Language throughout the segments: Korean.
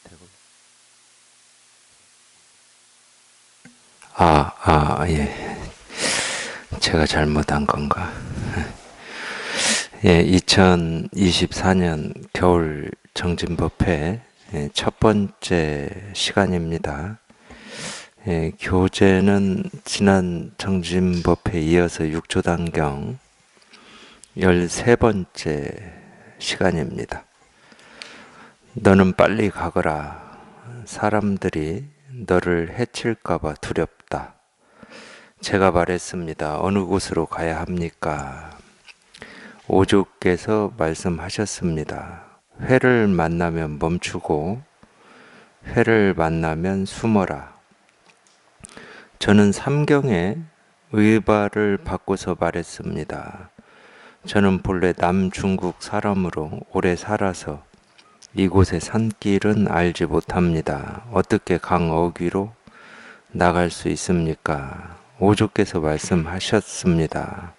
되고. 예. 제가 잘못한 건가? 예, 2024년 겨울 정진법회 첫 번째 시간입니다. 예, 교재는 지난 정진법회에 이어서 육조단경 13번째 시간입니다. 너는 빨리 가거라. 사람들이 너를 해칠까봐 두렵다. 제가 말했습니다. 어느 곳으로 가야 합니까? 오주께서 말씀하셨습니다. 회를 만나면 멈추고 회를 만나면 숨어라. 저는 삼경에 의발을 바꿔서 말했습니다. 저는 본래 남중국 사람으로 오래 살아서 이곳의 산길은 알지 못합니다. 어떻게 강 어귀로 나갈 수 있습니까? 오주께서 말씀하셨습니다.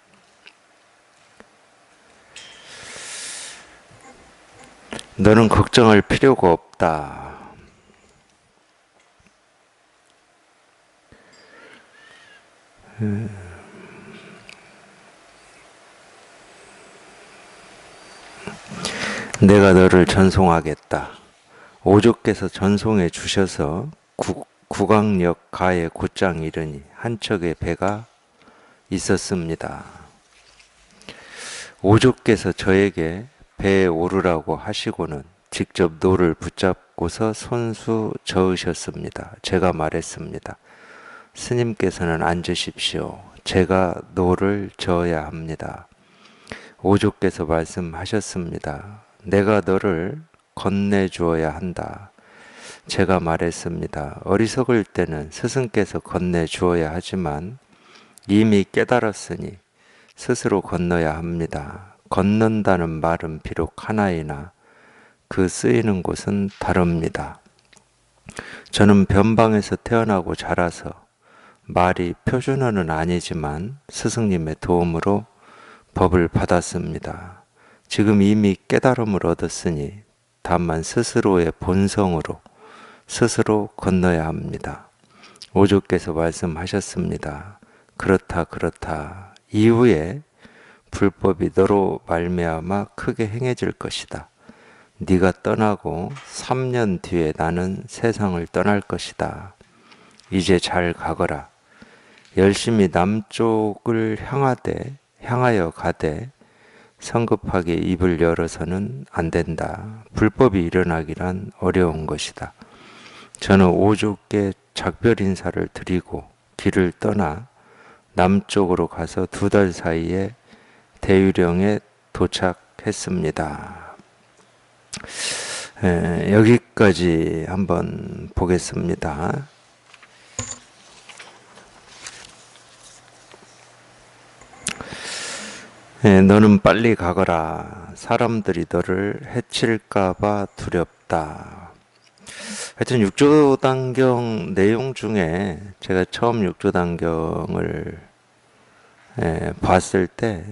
너는 걱정할 필요가 없다. 내가 너를 전송하겠다. 오주께서 전송해 주셔서 구강역 가에 곧장 이르니 한 척의 배가 있었습니다. 오주께서 저에게 배에 오르라고 하시고는 직접 노를 붙잡고서 손수 저으셨습니다. 제가 말했습니다. 스님께서는 앉으십시오. 제가 노를 저어야 합니다. 오주께서 말씀하셨습니다. 내가 너를 건네주어야 한다. 제가 말했습니다. 어리석을 때는 스승께서 건네주어야 하지만 이미 깨달았으니 스스로 건너야 합니다. 건넌다는 말은 비록 하나이나 그 쓰이는 곳은 다릅니다. 저는 변방에서 태어나고 자라서 말이 표준어는 아니지만 스승님의 도움으로 법을 받았습니다. 지금 이미 깨달음을 얻었으니 다만 스스로의 본성으로 스스로 건너야 합니다. 오주께서 말씀하셨습니다. 그렇다. 이후에 불법이 너로 말미암아 크게 행해질 것이다. 네가 떠나고 3년 뒤에 나는 세상을 떠날 것이다. 이제 잘 가거라. 열심히 남쪽을 향하여 가되 성급하게 입을 열어서는 안 된다. 불법이 일어나기란 어려운 것이다. 저는 오주께 작별 인사를 드리고 길을 떠나 남쪽으로 가서 2달 사이에 대유령에 도착했습니다. 여기까지 한번 보겠습니다. 너는 빨리 가거라. 사람들이 너를 해칠까봐 두렵다. 하여튼 육조단경 내용 중에 제가 처음 육조단경을 봤을 때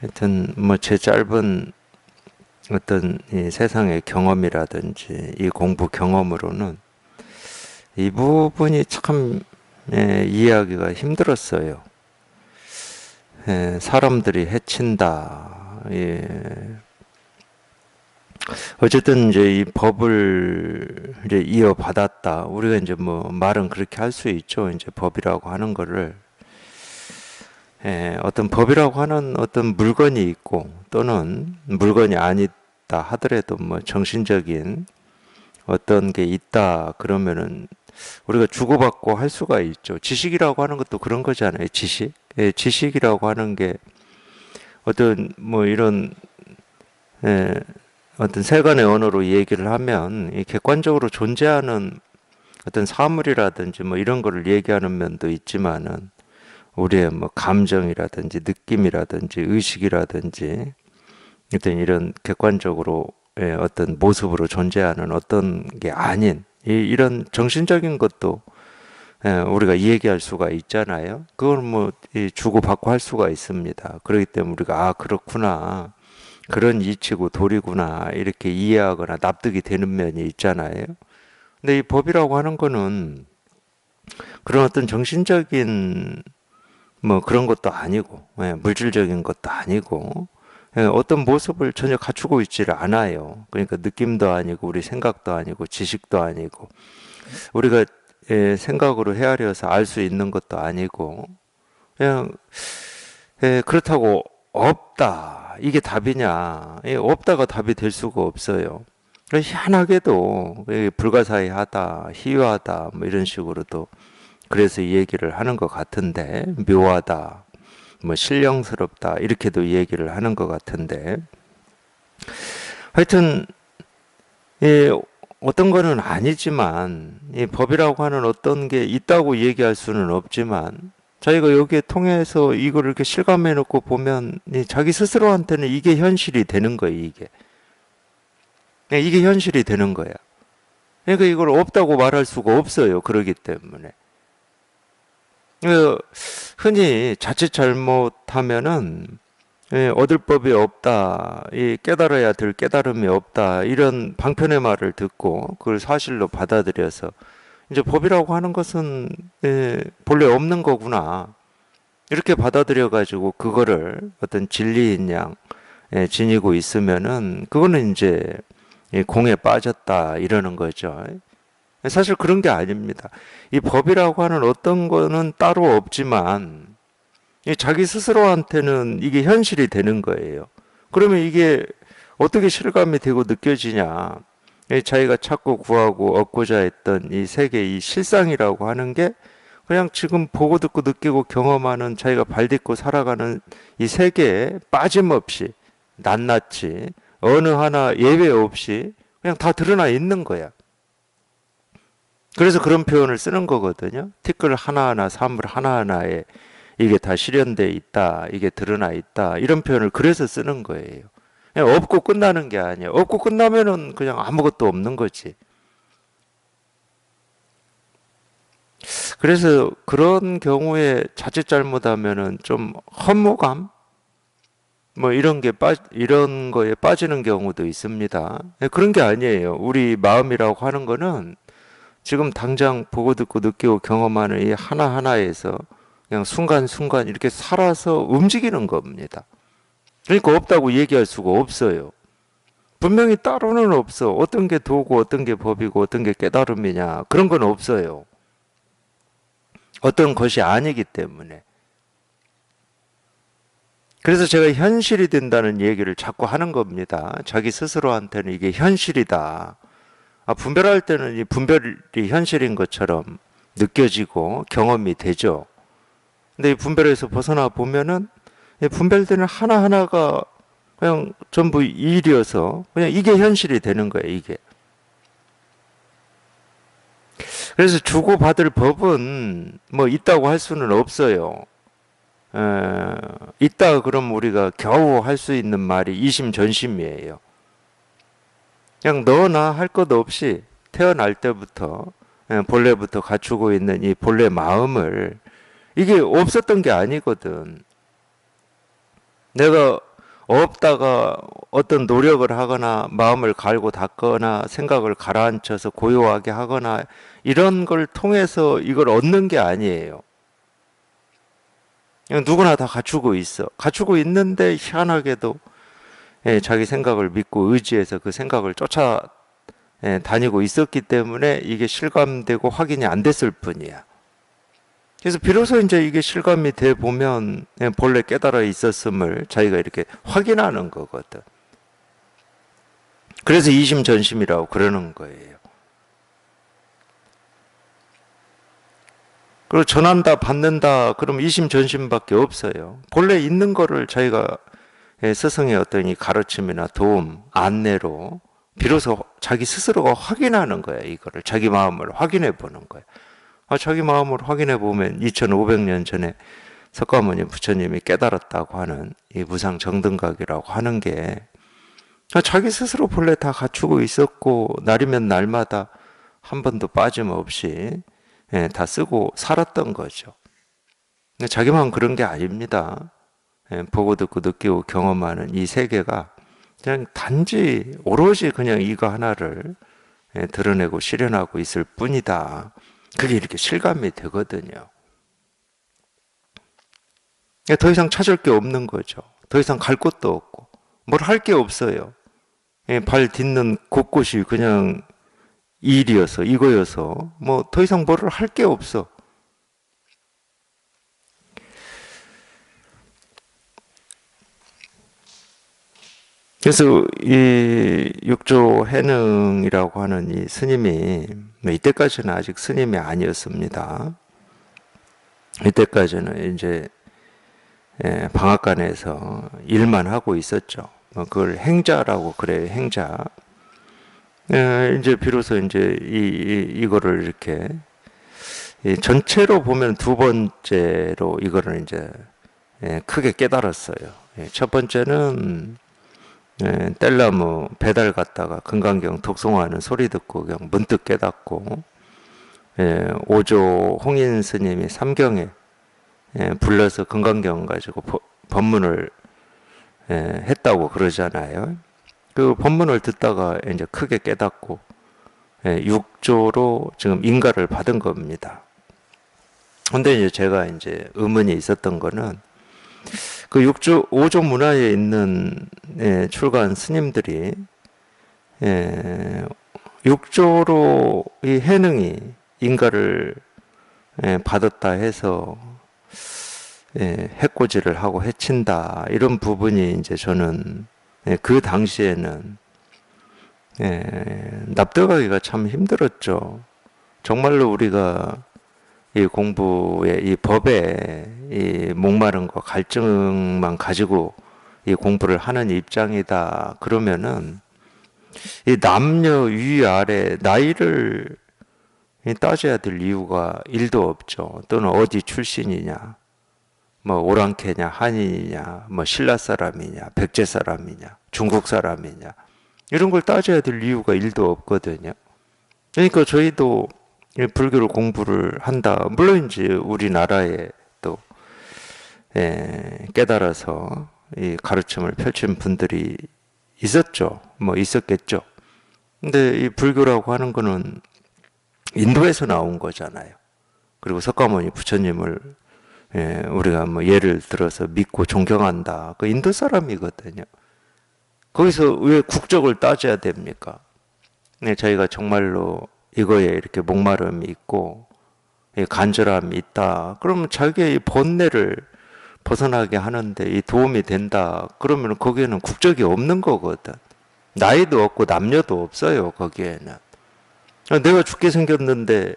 하여튼 뭐 제 짧은 어떤 이 세상의 경험이라든지 이 공부 경험으로는 이 부분이 참 이해하기가 힘들었어요. 사람들이 해친다. 어쨌든 이제 이 법을 이제 이어받았다. 우리가 이제 뭐 말은 그렇게 할 수 있죠. 이제 법이라고 하는 거를 어떤 법이라고 하는 어떤 물건이 있고 또는 물건이 아니다 하더라도 뭐 정신적인 어떤 게 있다 그러면은 우리가 주고받고 할 수가 있죠. 지식이라고 하는 것도 그런 거잖아요. 지식. 지식이라고 하는 게 어떤 뭐 이런 어떤 세간의 언어로 얘기를 하면 이 객관적으로 존재하는 어떤 사물이라든지 뭐 이런 거를 얘기하는 면도 있지만은 우리의 뭐 감정이라든지 느낌이라든지 의식이라든지 어떤 이런 객관적으로 어떤 모습으로 존재하는 어떤 게 아닌 이런 정신적인 것도 우리가 얘기할 수가 있잖아요. 그걸 뭐 주고받고 할 수가 있습니다. 그렇기 때문에 우리가 그렇구나. 그런 이치고 도리구나 이렇게 이해하거나 납득이 되는 면이 있잖아요. 근데 이 법이라고 하는 거는 그런 어떤 정신적인 뭐 그런 것도 아니고, 물질적인 것도 아니고, 어떤 모습을 전혀 갖추고 있지를 않아요. 그러니까 느낌도 아니고 우리 생각도 아니고 지식도 아니고 우리가 생각으로 헤아려서 알 수 있는 것도 아니고 그냥 그렇다고 없다 이게 답이냐? 없다가 답이 될 수가 없어요. 희한하게도 불가사의하다, 희유하다 뭐 이런 식으로도 그래서 이 얘기를 하는 것 같은데 묘하다, 뭐 신령스럽다 이렇게도 이 얘기를 하는 것 같은데 하여튼 어떤 거는 아니지만 이 법이라고 하는 어떤 게 있다고 얘기할 수는 없지만 자기가 여기에 통해서 이걸 이렇게 실감해 놓고 보면 자기 스스로한테는 이게 현실이 되는 거예요. 이게 현실이 되는 거야. 그러니까 이걸 없다고 말할 수가 없어요. 그러기 때문에 흔히 자칫 잘못하면은 얻을 법이 없다, 깨달아야 될 깨달음이 없다 이런 방편의 말을 듣고 그걸 사실로 받아들여서 이제 법이라고 하는 것은 본래 없는 거구나 이렇게 받아들여 가지고 그거를 어떤 진리인 양 지니고 있으면은 그거는 이제 공에 빠졌다 이러는 거죠. 사실 그런 게 아닙니다. 이 법이라고 하는 어떤 거는 따로 없지만 자기 스스로한테는 이게 현실이 되는 거예요. 그러면 이게 어떻게 실감이 되고 느껴지냐? 자기가 찾고 구하고 얻고자 했던 이 세계, 이 실상이라고 하는 게 그냥 지금 보고 듣고 느끼고 경험하는 자기가 발딛고 살아가는 이 세계에 빠짐없이 낱낱이 어느 하나 예외 없이 그냥 다 드러나 있는 거야. 그래서 그런 표현을 쓰는 거거든요. 티끌 하나하나, 사물 하나하나에 이게 다 실현돼 있다, 이게 드러나 있다, 이런 표현을 그래서 쓰는 거예요. 그냥 없고 끝나는 게 아니에요. 없고 끝나면은 그냥 아무것도 없는 거지. 그래서 그런 경우에 자칫 잘못하면은 좀 허무감? 뭐 이런 거에 빠지는 경우도 있습니다. 그런 게 아니에요. 우리 마음이라고 하는 거는 지금 당장 보고 듣고 느끼고 경험하는 이 하나하나에서 그냥 순간순간 이렇게 살아서 움직이는 겁니다. 그러니까 없다고 얘기할 수가 없어요. 분명히 따로는 없어. 어떤 게 도고 어떤 게 법이고 어떤 게 깨달음이냐 그런 건 없어요. 어떤 것이 아니기 때문에. 그래서 제가 현실이 된다는 얘기를 자꾸 하는 겁니다. 자기 스스로한테는 이게 현실이다. 분별할 때는 이 분별이 현실인 것처럼 느껴지고 경험이 되죠. 근데 이 분별에서 벗어나 보면은 분별되는 하나하나가 그냥 전부 일이어서 그냥 이게 현실이 되는 거예요, 이게. 그래서 주고받을 법은 뭐 있다고 할 수는 없어요. 있다 그럼 우리가 겨우 할 수 있는 말이 이심전심이에요. 그냥 너나 할 것 없이 태어날 때부터 본래부터 갖추고 있는 이 본래 마음을 이게 없었던 게 아니거든. 내가 없다가 어떤 노력을 하거나 마음을 갈고 닦거나 생각을 가라앉혀서 고요하게 하거나 이런 걸 통해서 이걸 얻는 게 아니에요. 그냥 누구나 다 갖추고 있어. 갖추고 있는데 희한하게도 자기 생각을 믿고 의지해서 그 생각을 쫓아 다니고 있었기 때문에 이게 실감되고 확인이 안 됐을 뿐이야. 그래서 비로소 이제 이게 실감이 돼 보면 본래 깨달아 있었음을 자기가 이렇게 확인하는 거거든. 그래서 이심전심이라고 그러는 거예요. 그리고 전한다, 받는다, 그럼 이심전심밖에 없어요. 본래 있는 거를 자기가 스승의 어떤 이 가르침이나 도움, 안내로 비로소 자기 스스로가 확인하는 거야. 이거를 자기 마음을 확인해 보는 거야. 자기 마음을 확인해 보면 2500년 전에 석가모니 부처님이 깨달았다고 하는 이 무상 정등각이라고 하는 게 자기 스스로 본래 다 갖추고 있었고 날이면 날마다 한 번도 빠짐없이 다 쓰고 살았던 거죠. 근데 자기만 그런 게 아닙니다. 보고 듣고 느끼고 경험하는 이 세계가 그냥 단지 오로지 그냥 이거 하나를 드러내고 실현하고 있을 뿐이다. 그게 이렇게 실감이 되거든요. 더 이상 찾을 게 없는 거죠. 더 이상 갈 곳도 없고 뭘 할 게 없어요. 발 딛는 곳곳이 그냥 일이어서 이거여서 뭐 더 이상 뭐를 할 게 없어. 그래서 이 육조 해능이라고 하는 이 스님이 이때까지는 아직 스님이 아니었습니다. 이때까지는 이제 방앗간에서 일만 하고 있었죠. 그걸 행자라고 그래요. 행자. 이제 비로소 이제 이거를 이렇게 전체로 보면 두 번째로 이거를 이제 크게 깨달았어요. 첫 번째는 뗄나무 배달 갔다가 금강경 독송하는 소리 듣고 그냥 문득 깨닫고, 오조 홍인 스님이 삼경에 불러서 금강경 가지고 법문을 했다고 그러잖아요. 그 법문을 듣다가 이제 크게 깨닫고 육조로 지금 인가를 받은 겁니다. 근데 이제 제가 이제 의문이 있었던 거는 그 오조 문화에 있는 출가한 스님들이 육조로 이 해능이 인가를 받았다 해서 해코지를 하고 해친다 이런 부분이 이제 저는 그 당시에는 납득하기가 참 힘들었죠. 정말로 우리가 이 공부에 이 법에 이 목마름과 갈증만 가지고 이 공부를 하는 입장이다 그러면은 이 남녀 위아래 나이를 따져야 될 이유가 1도 없죠. 또는 어디 출신이냐, 뭐 오랑캐냐, 한인이냐, 뭐 신라 사람이냐, 백제 사람이냐, 중국 사람이냐 이런 걸 따져야 될 이유가 1도 없거든요. 그러니까 저희도 불교를 공부를 한다. 물론 이제 우리나라에 또 깨달아서 이 가르침을 펼친 분들이 있었죠. 뭐 있었겠죠. 근데 이 불교라고 하는 거는 인도에서 나온 거잖아요. 그리고 석가모니 부처님을 우리가 뭐 예를 들어서 믿고 존경한다. 그 인도 사람이거든요. 거기서 왜 국적을 따져야 됩니까? 저희가 정말로 이거에 이렇게 목마름이 있고 간절함이 있다. 그러면 자기의 이 번뇌를 벗어나게 하는데 이 도움이 된다. 그러면 거기에는 국적이 없는 거거든. 나이도 없고 남녀도 없어요. 거기에는. 내가 죽게 생겼는데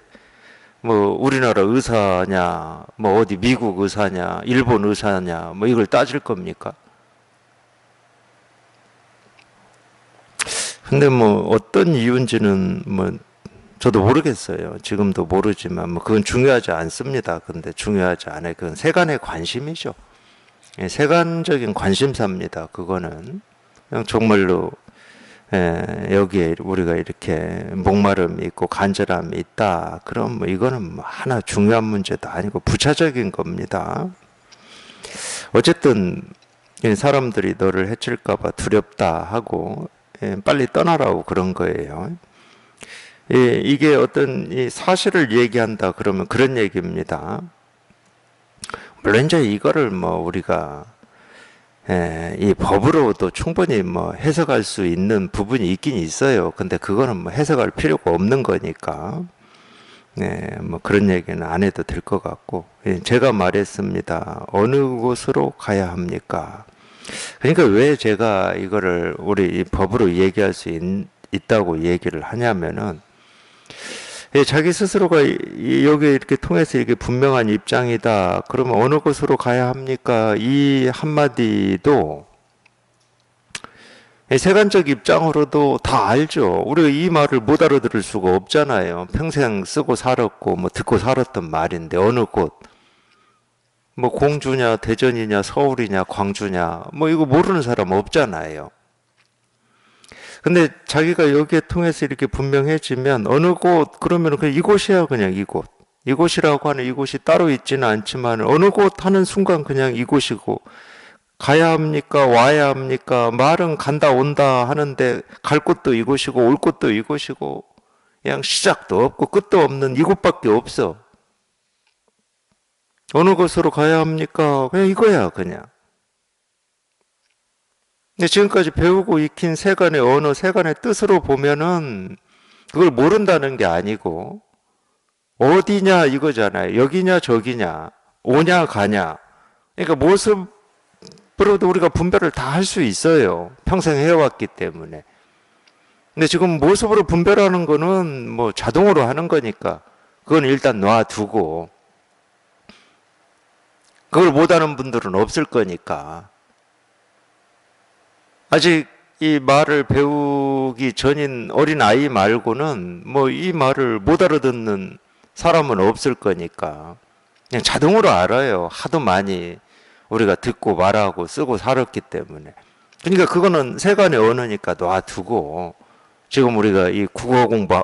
뭐 우리나라 의사냐, 뭐 어디 미국 의사냐, 일본 의사냐, 뭐 이걸 따질 겁니까? 근데 뭐 어떤 이유인지는 뭐 저도 모르겠어요. 지금도 모르지만 뭐 그건 중요하지 않습니다. 근데 중요하지 않아요. 그건 세간의 관심이죠. 세간적인 관심사입니다. 그거는 그냥 정말로 여기에 우리가 이렇게 목마름이 있고 간절함이 있다. 그럼 뭐 이거는 뭐 하나 중요한 문제도 아니고 부차적인 겁니다. 어쨌든 사람들이 너를 해칠까봐 두렵다 하고 빨리 떠나라고 그런 거예요. 이게 어떤 이 사실을 얘기한다 그러면 그런 얘기입니다. 물론 이제 이거를 뭐 우리가 이 법으로도 충분히 뭐 해석할 수 있는 부분이 있긴 있어요. 근데 그거는 뭐 해석할 필요가 없는 거니까 뭐 그런 얘기는 안 해도 될 것 같고, 제가 말했습니다. 어느 곳으로 가야 합니까? 그러니까 왜 제가 이거를 우리 이 법으로 얘기할 수 있다고 얘기를 하냐면은 자기 스스로가 여기 이렇게 통해서 이게 분명한 입장이다. 그러면 어느 곳으로 가야 합니까? 이 한마디도 세간적 입장으로도 다 알죠. 우리가 이 말을 못 알아들을 수가 없잖아요. 평생 쓰고 살았고 뭐 듣고 살았던 말인데 어느 곳, 뭐 공주냐, 대전이냐, 서울이냐, 광주냐, 뭐 이거 모르는 사람 없잖아요. 근데 자기가 여기에 통해서 이렇게 분명해지면 어느 곳 그러면 그냥 이곳이야. 그냥 이곳. 이곳이라고 하는 이곳이 따로 있지는 않지만 어느 곳 하는 순간 그냥 이곳이고 가야 합니까? 와야 합니까? 말은 간다 온다 하는데 갈 곳도 이곳이고 올 곳도 이곳이고 그냥 시작도 없고 끝도 없는 이곳밖에 없어. 어느 곳으로 가야 합니까? 그냥 이거야 그냥. 근데 지금까지 배우고 익힌 세간의 언어, 세간의 뜻으로 보면은 그걸 모른다는 게 아니고 어디냐 이거잖아요. 여기냐 저기냐, 오냐 가냐. 그러니까 모습으로도 우리가 분별을 다 할 수 있어요. 평생 해왔기 때문에. 근데 지금 모습으로 분별하는 거는 뭐 자동으로 하는 거니까 그건 일단 놔두고 그걸 못하는 분들은 없을 거니까 아직 이 말을 배우기 전인 어린 아이 말고는 뭐 이 말을 못 알아듣는 사람은 없을 거니까 그냥 자동으로 알아요. 하도 많이 우리가 듣고 말하고 쓰고 살았기 때문에. 그러니까 그거는 세간의 언어니까 놔두고 지금 우리가 이 국어 공부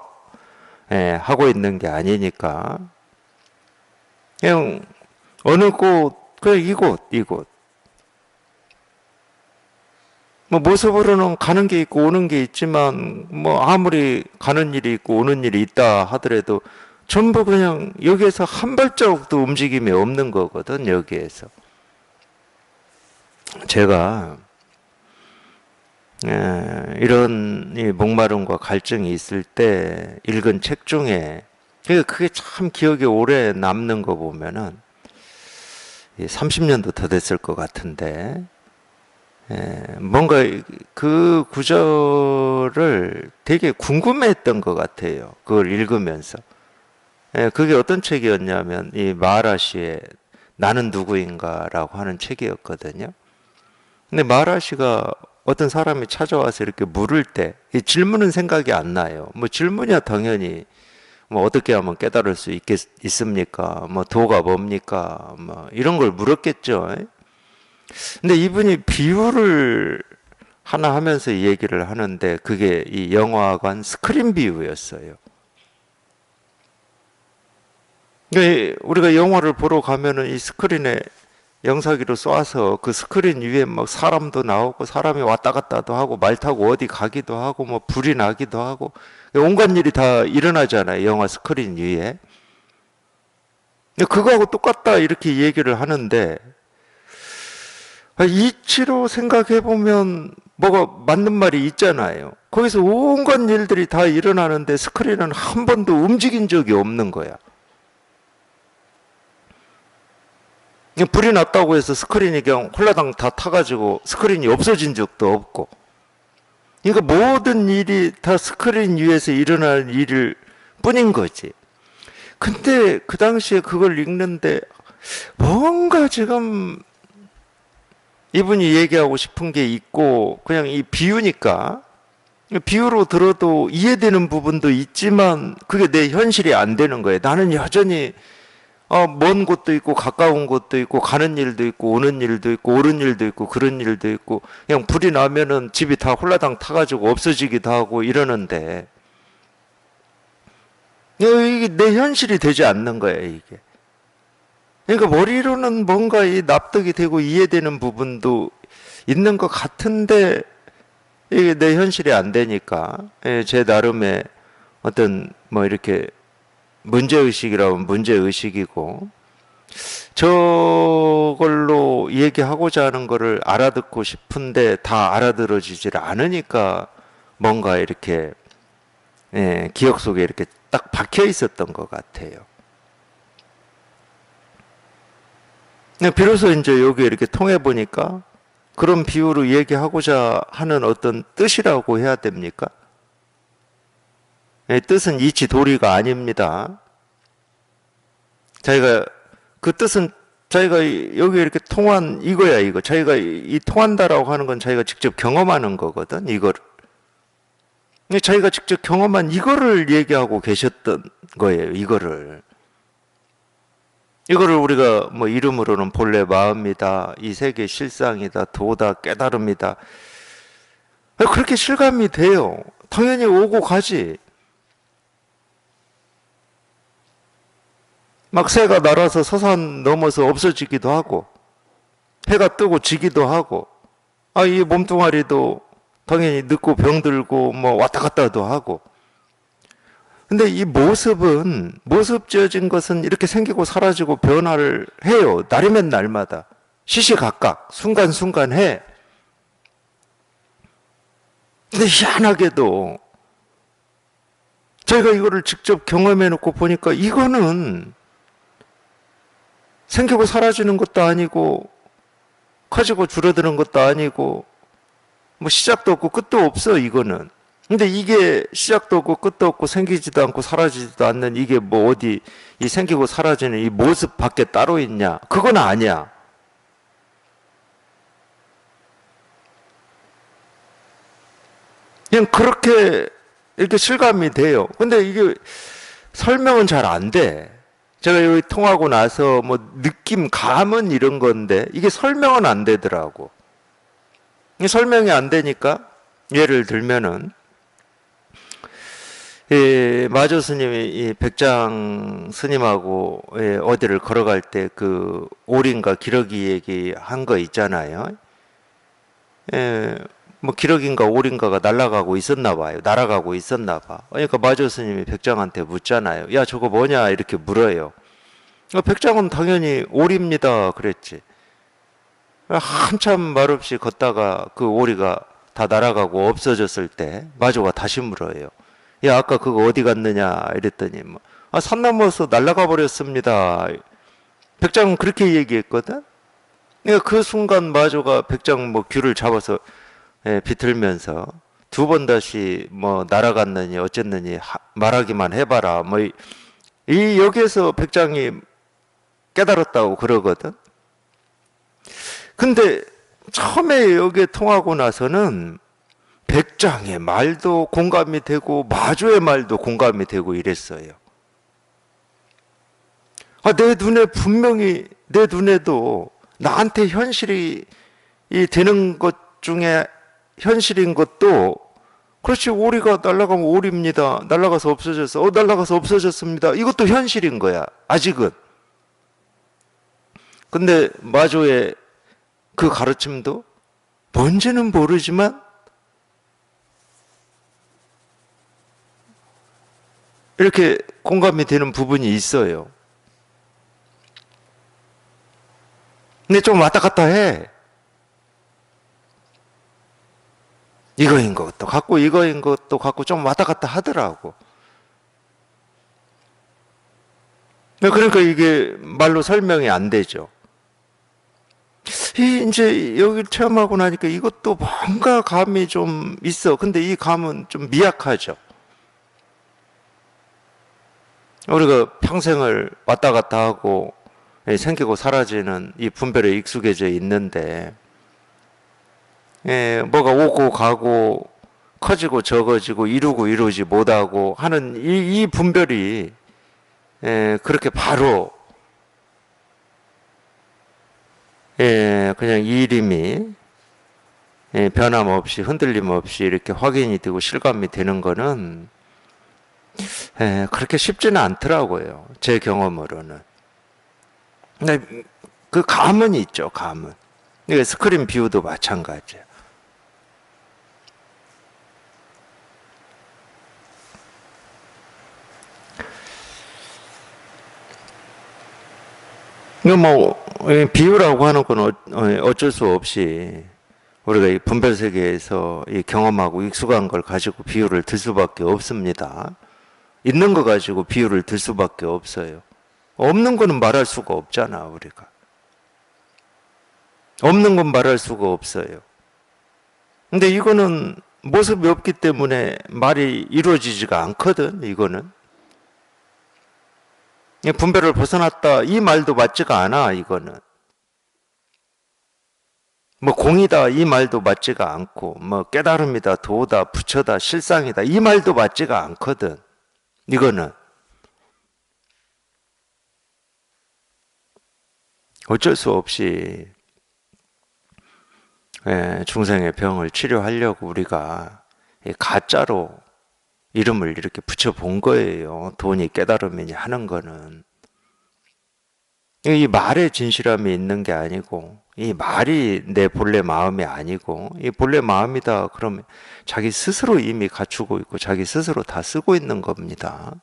하고 있는 게 아니니까 그냥 어느 곳 그냥 이곳 뭐 모습으로는 가는 게 있고 오는 게 있지만 뭐 아무리 가는 일이 있고 오는 일이 있다 하더라도 전부 그냥 여기에서 한 발자국도 움직임이 없는 거거든. 여기에서 제가 이런 이 목마름과 갈증이 있을 때 읽은 책 중에 그게 참 기억에 오래 남는 거 보면은 30년도 더 됐을 것 같은데 뭔가 그 구절을 되게 궁금해했던 것 같아요. 그걸 읽으면서. 그게 어떤 책이었냐면 이 마라시의 나는 누구인가라고 하는 책이었거든요. 근데 마라시가 어떤 사람이 찾아와서 이렇게 물을 때 이 질문은 생각이 안 나요. 뭐 질문이야 당연히 뭐 어떻게 하면 깨달을 수 있습니까? 뭐 도가 뭡니까? 뭐 이런 걸 물었겠죠. 근데 이분이 비유를 하나 하면서 이 얘기를 하는데 그게 이 영화관 스크린 비유였어요. 그러니까 우리가 영화를 보러 가면은 이 스크린에 영상기로 쏴서 그 스크린 위에 막 사람도 나오고 사람이 왔다 갔다도 하고 말 타고 어디 가기도 하고 뭐 불이 나기도 하고 온갖 일이 다 일어나잖아요. 영화 스크린 위에. 근데 그거하고 똑같다 이렇게 얘기를 하는데 이치로 생각해 보면 뭐가 맞는 말이 있잖아요. 거기서 온갖 일들이 다 일어나는데 스크린은 한 번도 움직인 적이 없는 거야. 불이 났다고 해서 스크린이 그냥 홀라당 다 타가지고 스크린이 없어진 적도 없고. 그러니까 모든 일이 다 스크린 위에서 일어날 일일 뿐인 거지. 근데 그 당시에 그걸 읽는데 뭔가 지금 이분이 얘기하고 싶은 게 있고 그냥 이 비유니까 비유로 들어도 이해되는 부분도 있지만 그게 내 현실이 안 되는 거예요. 나는 여전히 먼 곳도 있고 가까운 곳도 있고 가는 일도 있고 오는 일도 있고 옳은 일도 있고 그런 일도 있고 그냥 불이 나면은 집이 다 홀라당 타가지고 없어지기도 하고 이러는데 이게 내 현실이 되지 않는 거예요 이게. 그러니까 머리로는 뭔가 이 납득이 되고 이해되는 부분도 있는 것 같은데 이게 내 현실이 안 되니까 제 나름의 어떤 뭐 이렇게 문제의식이라면 문제의식이고 저걸로 얘기하고자 하는 거를 알아듣고 싶은데 다 알아들어지질 않으니까 뭔가 이렇게 기억 속에 이렇게 딱 박혀 있었던 것 같아요. 비로소 이제 여기 이렇게 통해 보니까 그런 비유로 얘기하고자 하는 어떤 뜻이라고 해야 됩니까? 뜻은 이치 도리가 아닙니다. 자기가 그 뜻은 자기가 여기 이렇게 통한 이거야 이거. 자기가 이 통한다라고 하는 건 자기가 직접 경험하는 거거든 이거를. 자기가 직접 경험한 이거를 얘기하고 계셨던 거예요 이거를. 이거를 우리가 뭐 이름으로는 본래 마음이다, 이 세계 실상이다, 도다, 깨달음이다. 그렇게 실감이 돼요. 당연히 오고 가지. 막 새가 날아서 서산 넘어서 없어지기도 하고 해가 뜨고 지기도 하고, 이 몸뚱아리도 당연히 늙고 병들고 뭐 왔다 갔다도 하고. 근데 이 모습 지어진 것은 이렇게 생기고 사라지고 변화를 해요. 날이면 날마다. 시시각각, 순간순간 해. 근데 희한하게도 저희가 이거를 직접 경험해 놓고 보니까 이거는 생기고 사라지는 것도 아니고 커지고 줄어드는 것도 아니고 뭐 시작도 없고 끝도 없어 이거는. 근데 이게 시작도 없고 끝도 없고 생기지도 않고 사라지지도 않는 이게 뭐 어디 이 생기고 사라지는 이 모습 밖에 따로 있냐? 그건 아니야. 그냥 그렇게 이렇게 실감이 돼요. 근데 이게 설명은 잘 안 돼. 제가 여기 통하고 나서 뭐 느낌, 감은 이런 건데 이게 설명은 안 되더라고. 이 설명이 안 되니까 예를 들면은 마조 스님이 이 백장 스님하고 어디를 걸어갈 때 그 오린가 기러기 얘기한 거 있잖아요. 뭐 기러기인가 오린가가 날아가고 있었나 봐요. 날아가고 있었나 봐. 그러니까 마조 스님이 백장한테 묻잖아요. 야, 저거 뭐냐? 이렇게 물어요. 백장은 당연히 오리입니다. 그랬지. 한참 말없이 걷다가 그 오리가 다 날아가고 없어졌을 때 마조가 다시 물어요. 야, 아까 그거 어디 갔느냐? 이랬더니 뭐, 산 넘어서 날아가 버렸습니다. 백장은 그렇게 얘기했거든. 그러니까 그 순간 마조가 백장 뭐 귤을 잡아서 비틀면서 두 번 다시 뭐 날아갔느니 어쨌느니 말하기만 해봐라. 뭐 이 여기에서 백장이 깨달았다고 그러거든. 근데 처음에 여기에 통하고 나서는 백장의 말도 공감이 되고 마조의 말도 공감이 되고 이랬어요. 내 눈에 분명히 내 눈에도 나한테 현실이 되는 것 중에 현실인 것도 그렇지. 오리가 날아가면 오리입니다. 날아가서 없어졌어. 날아가서 없어졌습니다. 이것도 현실인 거야. 아직은. 근데 마조의 그 가르침도 뭔지는 모르지만 이렇게 공감이 되는 부분이 있어요. 근데 좀 왔다 갔다 해. 이거인 것도 같고 이거인 것도 같고 좀 왔다 갔다 하더라고. 그러니까 이게 말로 설명이 안 되죠. 이제 여기 체험하고 나니까 이것도 뭔가 감이 좀 있어. 근데 이 감은 좀 미약하죠. 우리가 평생을 왔다 갔다 하고 생기고 사라지는 이 분별에 익숙해져 있는데 뭐가 오고 가고 커지고 적어지고 이루고 이루지 못하고 하는 이 분별이 그렇게 바로 그냥 이림이 변함없이 흔들림 없이 이렇게 확인이 되고 실감이 되는 거는 그렇게 쉽지는 않더라고요. 제 경험으로는. 근데 그 감은 있죠, 감은. 스크린 뷰도 마찬가지예요. 뭐 비유라고 하는 건 어쩔 수 없이 우리가 이 분별 세계에서 이 경험하고 익숙한 걸 가지고 비유를 들 수밖에 없습니다. 있는 거 가지고 비유를 들 수밖에 없어요. 없는 거는 말할 수가 없잖아, 우리가. 없는 건 말할 수가 없어요. 근데 이거는 모습이 없기 때문에 말이 이루어지지가 않거든, 이거는. 분별을 벗어났다, 이 말도 맞지가 않아, 이거는. 뭐 공이다, 이 말도 맞지가 않고, 뭐 깨달음이다, 도다, 부처다, 실상이다, 이 말도 맞지가 않거든, 이거는. 어쩔 수 없이 중생의 병을 치료하려고 우리가 가짜로 이름을 이렇게 붙여본 거예요. 돈이 깨달음이니 하는 거는. 이 말에 진실함이 있는 게 아니고 이 말이 내 본래 마음이 아니고 이 본래 마음이다 그러면 자기 스스로 이미 갖추고 있고 자기 스스로 다 쓰고 있는 겁니다.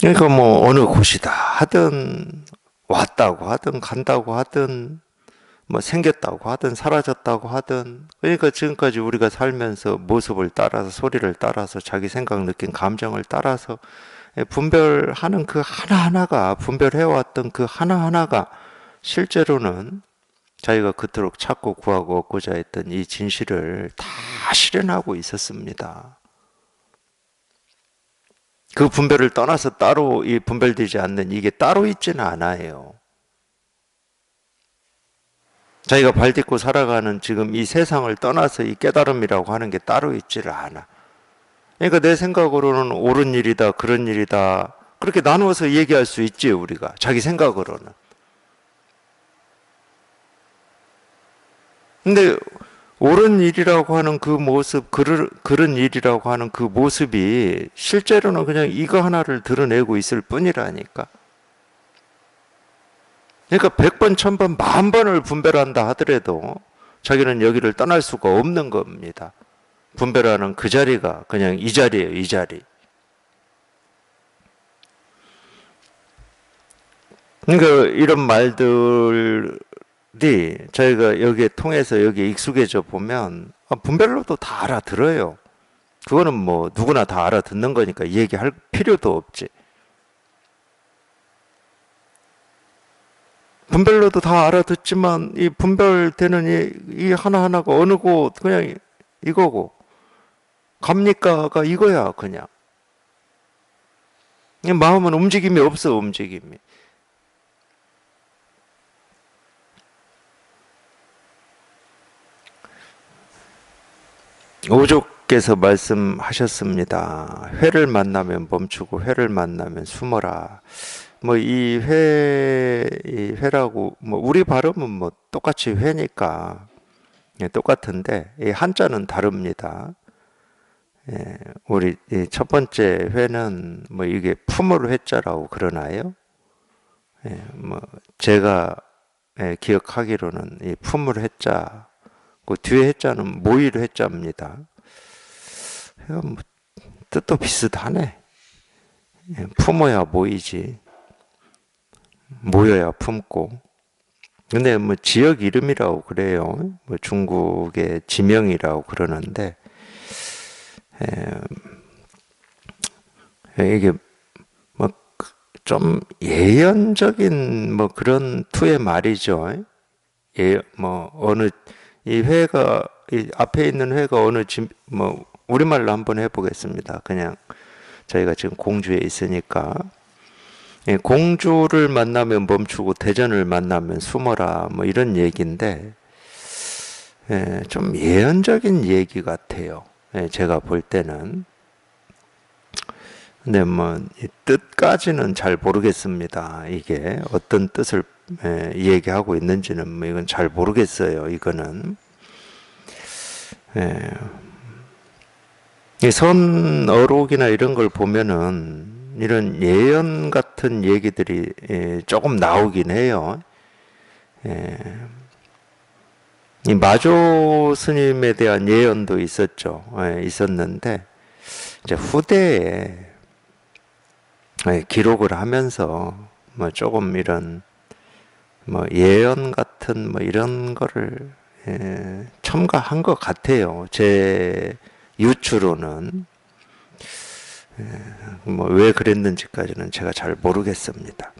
그러니까 뭐 어느 곳이다 하든 왔다고 하든 간다고 하든 뭐 생겼다고 하든 사라졌다고 하든 그러니까 지금까지 우리가 살면서 모습을 따라서 소리를 따라서 자기 생각 느낀 감정을 따라서 분별하는 그 하나하나가 분별해왔던 그 하나하나가 실제로는 자기가 그토록 찾고 구하고 얻고자 했던 이 진실을 다 실현하고 있었습니다. 그 분별을 떠나서 따로 이 분별되지 않는 이게 따로 있지는 않아요. 자기가 발 딛고 살아가는 지금 이 세상을 떠나서 이 깨달음이라고 하는 게 따로 있지를 않아. 그러니까 내 생각으로는 옳은 일이다, 그런 일이다. 그렇게 나누어서 얘기할 수 있지, 우리가. 자기 생각으로는. 근데 옳은 일이라고 하는 그 모습, 그런 일이라고 하는 그 모습이 실제로는 그냥 이거 하나를 드러내고 있을 뿐이라니까. 그러니까 100번, 1000번, 10,000번을 분별한다 하더라도 자기는 여기를 떠날 수가 없는 겁니다. 분별하는 그 자리가 그냥 이 자리예요, 이 자리. 그러니까 이런 말들이 저희가 여기에 통해서 여기에 익숙해져 보면 분별로도 다 알아들어요. 그거는 뭐 누구나 다 알아듣는 거니까 얘기할 필요도 없지. 분별로도 다 알아듣지만 이 분별되는 이 하나하나가 어느 곳 그냥 이거고 갑니까가 이거야 그냥. 마음은 움직임이 없어 움직임이. 오족께서 말씀하셨습니다. 회를 만나면 멈추고 회를 만나면 숨어라. 뭐 이 회라고 뭐 우리 발음은 뭐 똑같이 회니까 똑같은데 이 한자는 다릅니다. 우리 첫 번째 회는 뭐 이게 품을 회자라고 그러나요? 뭐 제가 기억하기로는 이 품을 회자, 그 뒤에 회자는 모일 회자입니다. 뭐 뜻도 비슷하네. 품어야 모이지, 모여야 품고. 근데 뭐 지역 이름이라고 그래요. 뭐 중국의 지명이라고 그러는데 이게 뭐 좀 예언적인 뭐 그런 투의 말이죠. 뭐 어느 이 회가 이 앞에 있는 회가 어느 뭐 우리말로 한번 해보겠습니다. 그냥 저희가 지금 공주에 있으니까 공주를 만나면 멈추고 대전을 만나면 숨어라 뭐 이런 얘기인데 좀 예언적인 얘기 같아요. 제가 볼 때는. 근데 뭐 뜻까지는 잘 모르겠습니다. 이게 어떤 뜻을 얘기하고 있는지는 뭐 이건 잘 모르겠어요. 이거는 이 선어록이나 이런 걸 보면은 이런 예언 같은 얘기들이 조금 나오긴 해요. 이 마조 스님에 대한 예언도 있었죠. 있었는데 이제 후대에 기록을 하면서 뭐 조금 이런 뭐 예언 같은 뭐 이런 거를 첨가한 것 같아요. 제 유추로는 뭐 왜 그랬는지까지는 제가 잘 모르겠습니다.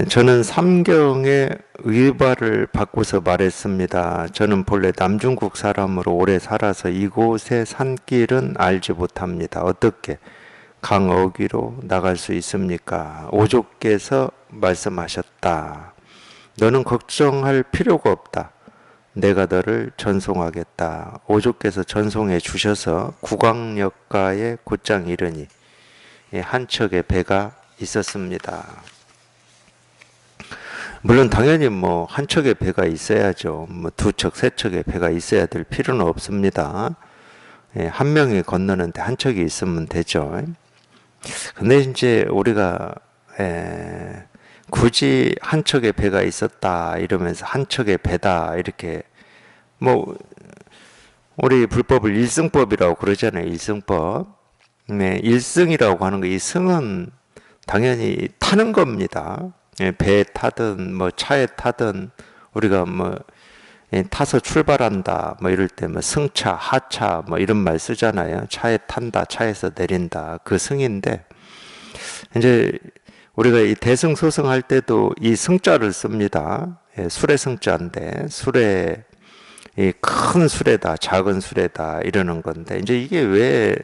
저는 삼경의 의발을 바꿔서 말했습니다. 저는 본래 남중국 사람으로 오래 살아서 이곳의 산길은 알지 못합니다. 어떻게 강어귀로 나갈 수 있습니까? 오족께서 말씀하셨다. 너는 걱정할 필요가 없다. 내가 너를 전송하겠다. 오족께서 전송해 주셔서 국왕역가에 곧장 이르니 한 척의 배가 있었습니다. 물론 당연히 뭐 한 척의 배가 있어야죠. 뭐 두 척, 세 척의 배가 있어야 될 필요는 없습니다. 예, 한 명이 건너는데 한 척이 있으면 되죠. 근데 이제 우리가 굳이 한 척의 배가 있었다 이러면서 한 척의 배다 이렇게 뭐 우리 불법을 일승법이라고 그러잖아요. 일승법. 네, 일승이라고 하는 거, 이 승은 당연히 타는 겁니다. 예, 배에 타든 뭐 차에 타든 우리가 뭐 타서 출발한다 뭐 이럴 때 뭐 승차, 하차 뭐 이런 말 쓰잖아요. 차에 탄다, 차에서 내린다 그 승인데 이제 우리가 이 대승소승 할 때도 이 승자를 씁니다. 예, 술의 승자인데 술의 이 큰 수레다, 작은 수레다 이러는 건데 이제 이게 왜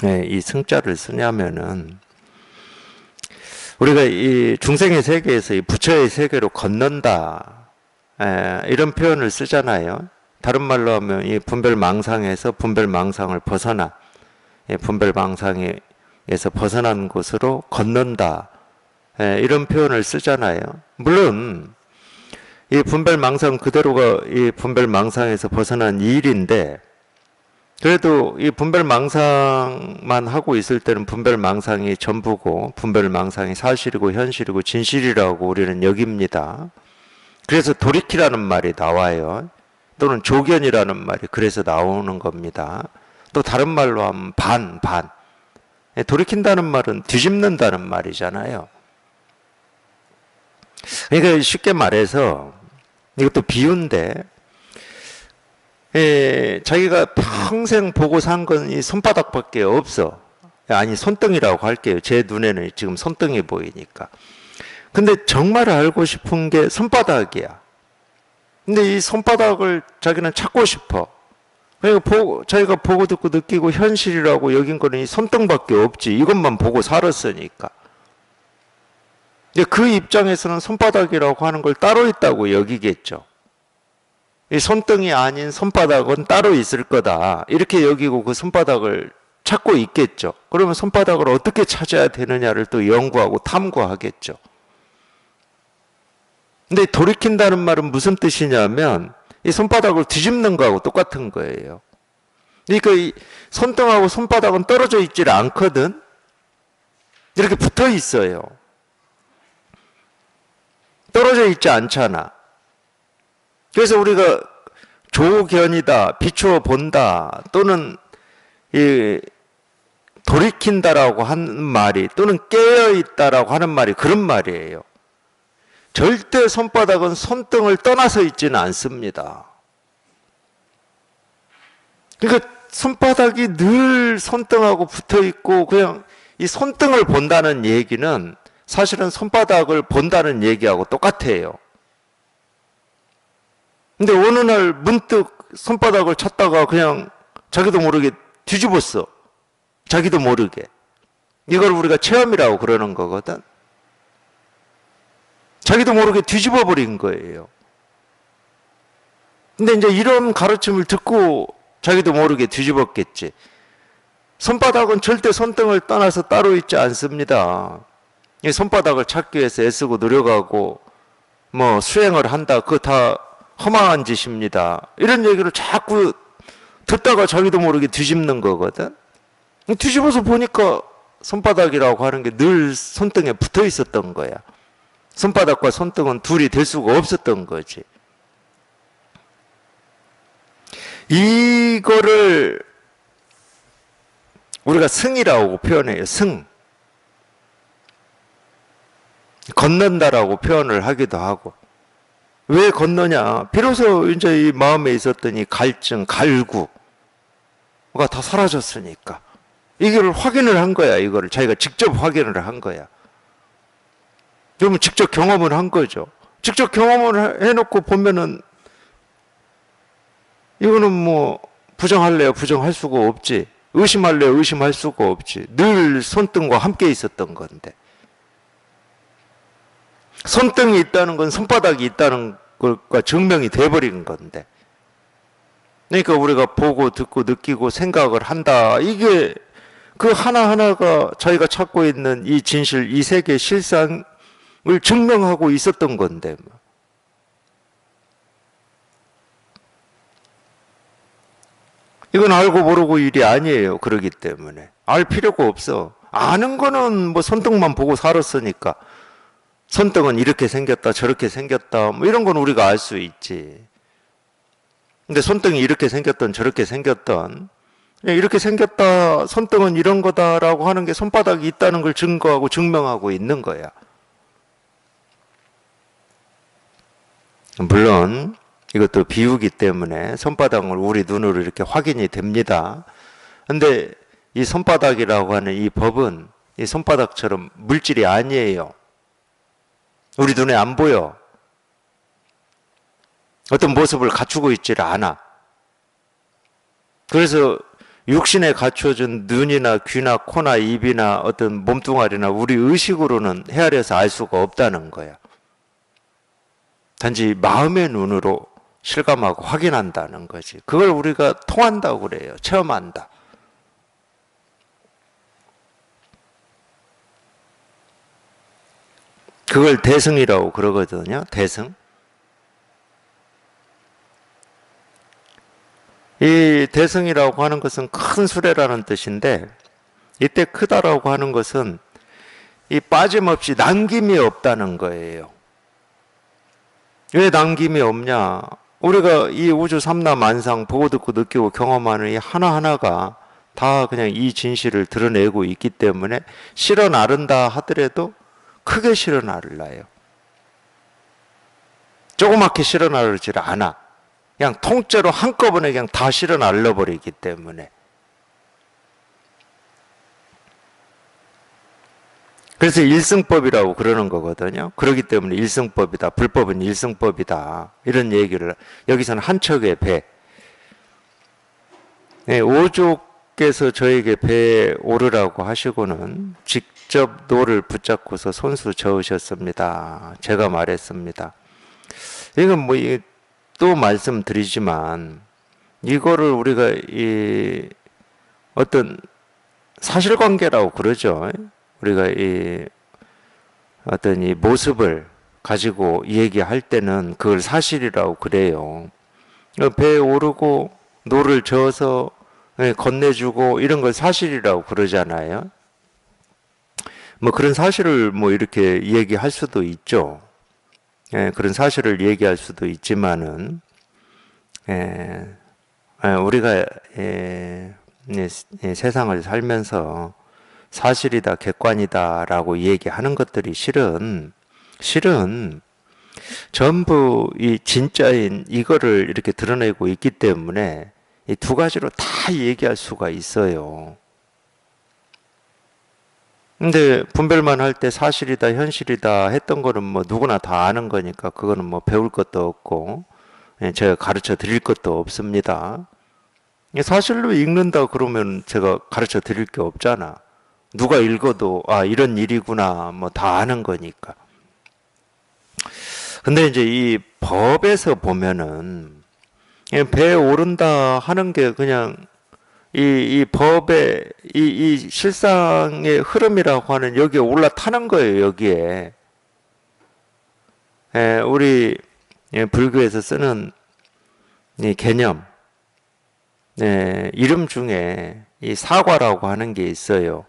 이 승자를 쓰냐면은 우리가 이 중생의 세계에서 이 부처의 세계로 건넌다 이런 표현을 쓰잖아요. 다른 말로 하면 이 분별망상에서 분별망상을 벗어나 분별망상에서 벗어난 곳으로 건넌다 이런 표현을 쓰잖아요. 물론 이 분별망상 그대로가 이 분별망상에서 벗어난 일인데 그래도 이 분별망상만 하고 있을 때는 분별망상이 전부고 분별망상이 사실이고 현실이고 진실이라고 우리는 여깁니다. 그래서 돌이키라는 말이 나와요. 또는 조견이라는 말이 그래서 나오는 겁니다. 또 다른 말로 하면 반. 돌이킨다는 말은 뒤집는다는 말이잖아요. 그러니까 쉽게 말해서 이것도 비유인데 자기가 평생 보고 산 건 이 손바닥밖에 없어. 아니 손등이라고 할게요. 제 눈에는 지금 손등이 보이니까. 근데 정말 알고 싶은 게 손바닥이야. 근데 이 손바닥을 자기는 찾고 싶어. 그러니까 자기가 보고 듣고 느끼고 현실이라고 여긴 거는 이 손등밖에 없지. 이것만 보고 살았으니까. 이제 그 입장에서는 손바닥이라고 하는 걸 따로 있다고 여기겠죠. 이 손등이 아닌 손바닥은 따로 있을 거다. 이렇게 여기고 그 손바닥을 찾고 있겠죠. 그러면 손바닥을 어떻게 찾아야 되느냐를 또 연구하고 탐구하겠죠. 근데 돌이킨다는 말은 무슨 뜻이냐면 이 손바닥을 뒤집는 거하고 똑같은 거예요. 그러니까 이 손등하고 손바닥은 떨어져 있질 않거든. 이렇게 붙어 있어요. 떨어져 있지 않잖아. 그래서 우리가 조견이다, 비추어 본다, 또는 이 돌이킨다라고 하는 말이, 또는 깨어있다라고 하는 말이 그런 말이에요. 절대 손바닥은 손등을 떠나서 있지는 않습니다. 그러니까 손바닥이 늘 손등하고 붙어 있고 그냥 이 손등을 본다는 얘기는 사실은 손바닥을 본다는 얘기하고 똑같아요. 근데 어느 날 문득 손바닥을 찾다가 그냥 자기도 모르게 뒤집었어. 자기도 모르게. 이걸 우리가 체험이라고 그러는 거거든. 자기도 모르게 뒤집어 버린 거예요. 근데 이제 이런 가르침을 듣고 자기도 모르게 뒤집었겠지. 손바닥은 절대 손등을 떠나서 따로 있지 않습니다. 이 손바닥을 찾기 위해서 애쓰고 노력하고 뭐 수행을 한다. 그거 다 허망한 짓입니다. 이런 얘기를 자꾸 듣다가 자기도 모르게 뒤집는 거거든. 뒤집어서 보니까 손바닥이라고 하는 게 늘 손등에 붙어 있었던 거야. 손바닥과 손등은 둘이 될 수가 없었던 거지. 이거를 우리가 승이라고 표현해요. 승. 건넌다라고 표현을 하기도 하고. 왜 건너냐? 비로소 이제 이 마음에 있었던 이 갈증, 갈구가 다 사라졌으니까. 이거를 확인을 한 거야. 이거를 자기가 직접 확인을 한 거야. 그러면 직접 경험을 한 거죠. 직접 경험을 해놓고 보면은 이거는 뭐 부정할래요? 부정할 수가 없지. 의심할래요? 의심할 수가 없지. 늘 손등과 함께 있었던 건데. 손등이 있다는 건 손바닥이 있다는 것과 증명이 돼버린 건데. 그러니까 우리가 보고 듣고 느끼고 생각을 한다. 이게 그 하나하나가 저희가 찾고 있는 이 진실, 이 세계 실상이 증명하고 있었던 건데. 이건 알고 모르고 일이 아니에요. 그러기 때문에. 알 필요가 없어. 아는 거는 뭐 손등만 보고 살았으니까. 손등은 이렇게 생겼다, 저렇게 생겼다, 뭐 이런 건 우리가 알 수 있지. 근데 손등이 이렇게 생겼던, 저렇게 생겼던, 그냥 이렇게 생겼다, 손등은 이런 거다라고 하는 게 손바닥이 있다는 걸 증거하고 증명하고 있는 거야. 물론 이것도 비유기 때문에 손바닥을 우리 눈으로 이렇게 확인이 됩니다. 근데 이 손바닥이라고 하는 이 법은 이 손바닥처럼 물질이 아니에요. 우리 눈에 안 보여. 어떤 모습을 갖추고 있질 않아. 그래서 육신에 갖춰준 눈이나 귀나 코나 입이나 어떤 몸뚱아리나 우리 의식으로는 헤아려서 알 수가 없다는 거야. 단지 마음의 눈으로 실감하고 확인한다는 거지. 그걸 우리가 통한다고 그래요. 체험한다. 그걸 대승이라고 그러거든요. 대승. 이 대승이라고 하는 것은 큰 수레라는 뜻인데, 이때 크다라고 하는 것은 이 빠짐없이 남김이 없다는 거예요. 왜 남김이 없냐? 우리가 이 우주 삼라만상 보고 듣고 느끼고 경험하는 이 하나하나가 다 그냥 이 진실을 드러내고 있기 때문에 실어 나른다 하더라도 크게 실어 나르나요. 조그맣게 실어 나르질 않아. 그냥 통째로 한꺼번에 그냥 다 실어 날려버리기 때문에. 그래서 일승법이라고 그러는 거거든요. 그렇기 때문에 일승법이다. 불법은 일승법이다. 이런 얘기를 여기서는 한 척의 배. 네, 오족께서 저에게 배에 오르라고 하시고는 직접 노를 붙잡고서 손수 저으셨습니다. 제가 말했습니다. 이건 뭐 또 말씀드리지만 이거를 우리가 이 어떤 사실관계라고 그러죠. 우리가 이 어떤 이 모습을 가지고 얘기할 때는 그걸 사실이라고 그래요. 배에 오르고 노를 저어서 건네주고 이런 걸 사실이라고 그러잖아요. 뭐 그런 사실을 뭐 이렇게 얘기할 수도 있죠. 그런 사실을 얘기할 수도 있지만은 우리가 세상을 살면서 사실이다, 객관이다라고 얘기하는 것들이 실은 전부 이 진짜인 이거를 이렇게 드러내고 있기 때문에 이 두 가지로 다 얘기할 수가 있어요. 근데 분별만 할 때 사실이다, 현실이다 했던 거는 뭐 누구나 다 아는 거니까 그거는 뭐 배울 것도 없고 제가 가르쳐 드릴 것도 없습니다. 사실로 읽는다 그러면 제가 가르쳐 드릴 게 없잖아. 누가 읽어도 아 이런 일이구나 뭐 다 아는 거니까. 근데 이제 이 법에서 보면은 배에 오른다 하는 게 그냥 이 법의 이 실상의 흐름이라고 하는 여기에 올라타는 거예요. 여기에 우리 불교에서 쓰는 이 개념 이름 중에 이 사과라고 하는 게 있어요.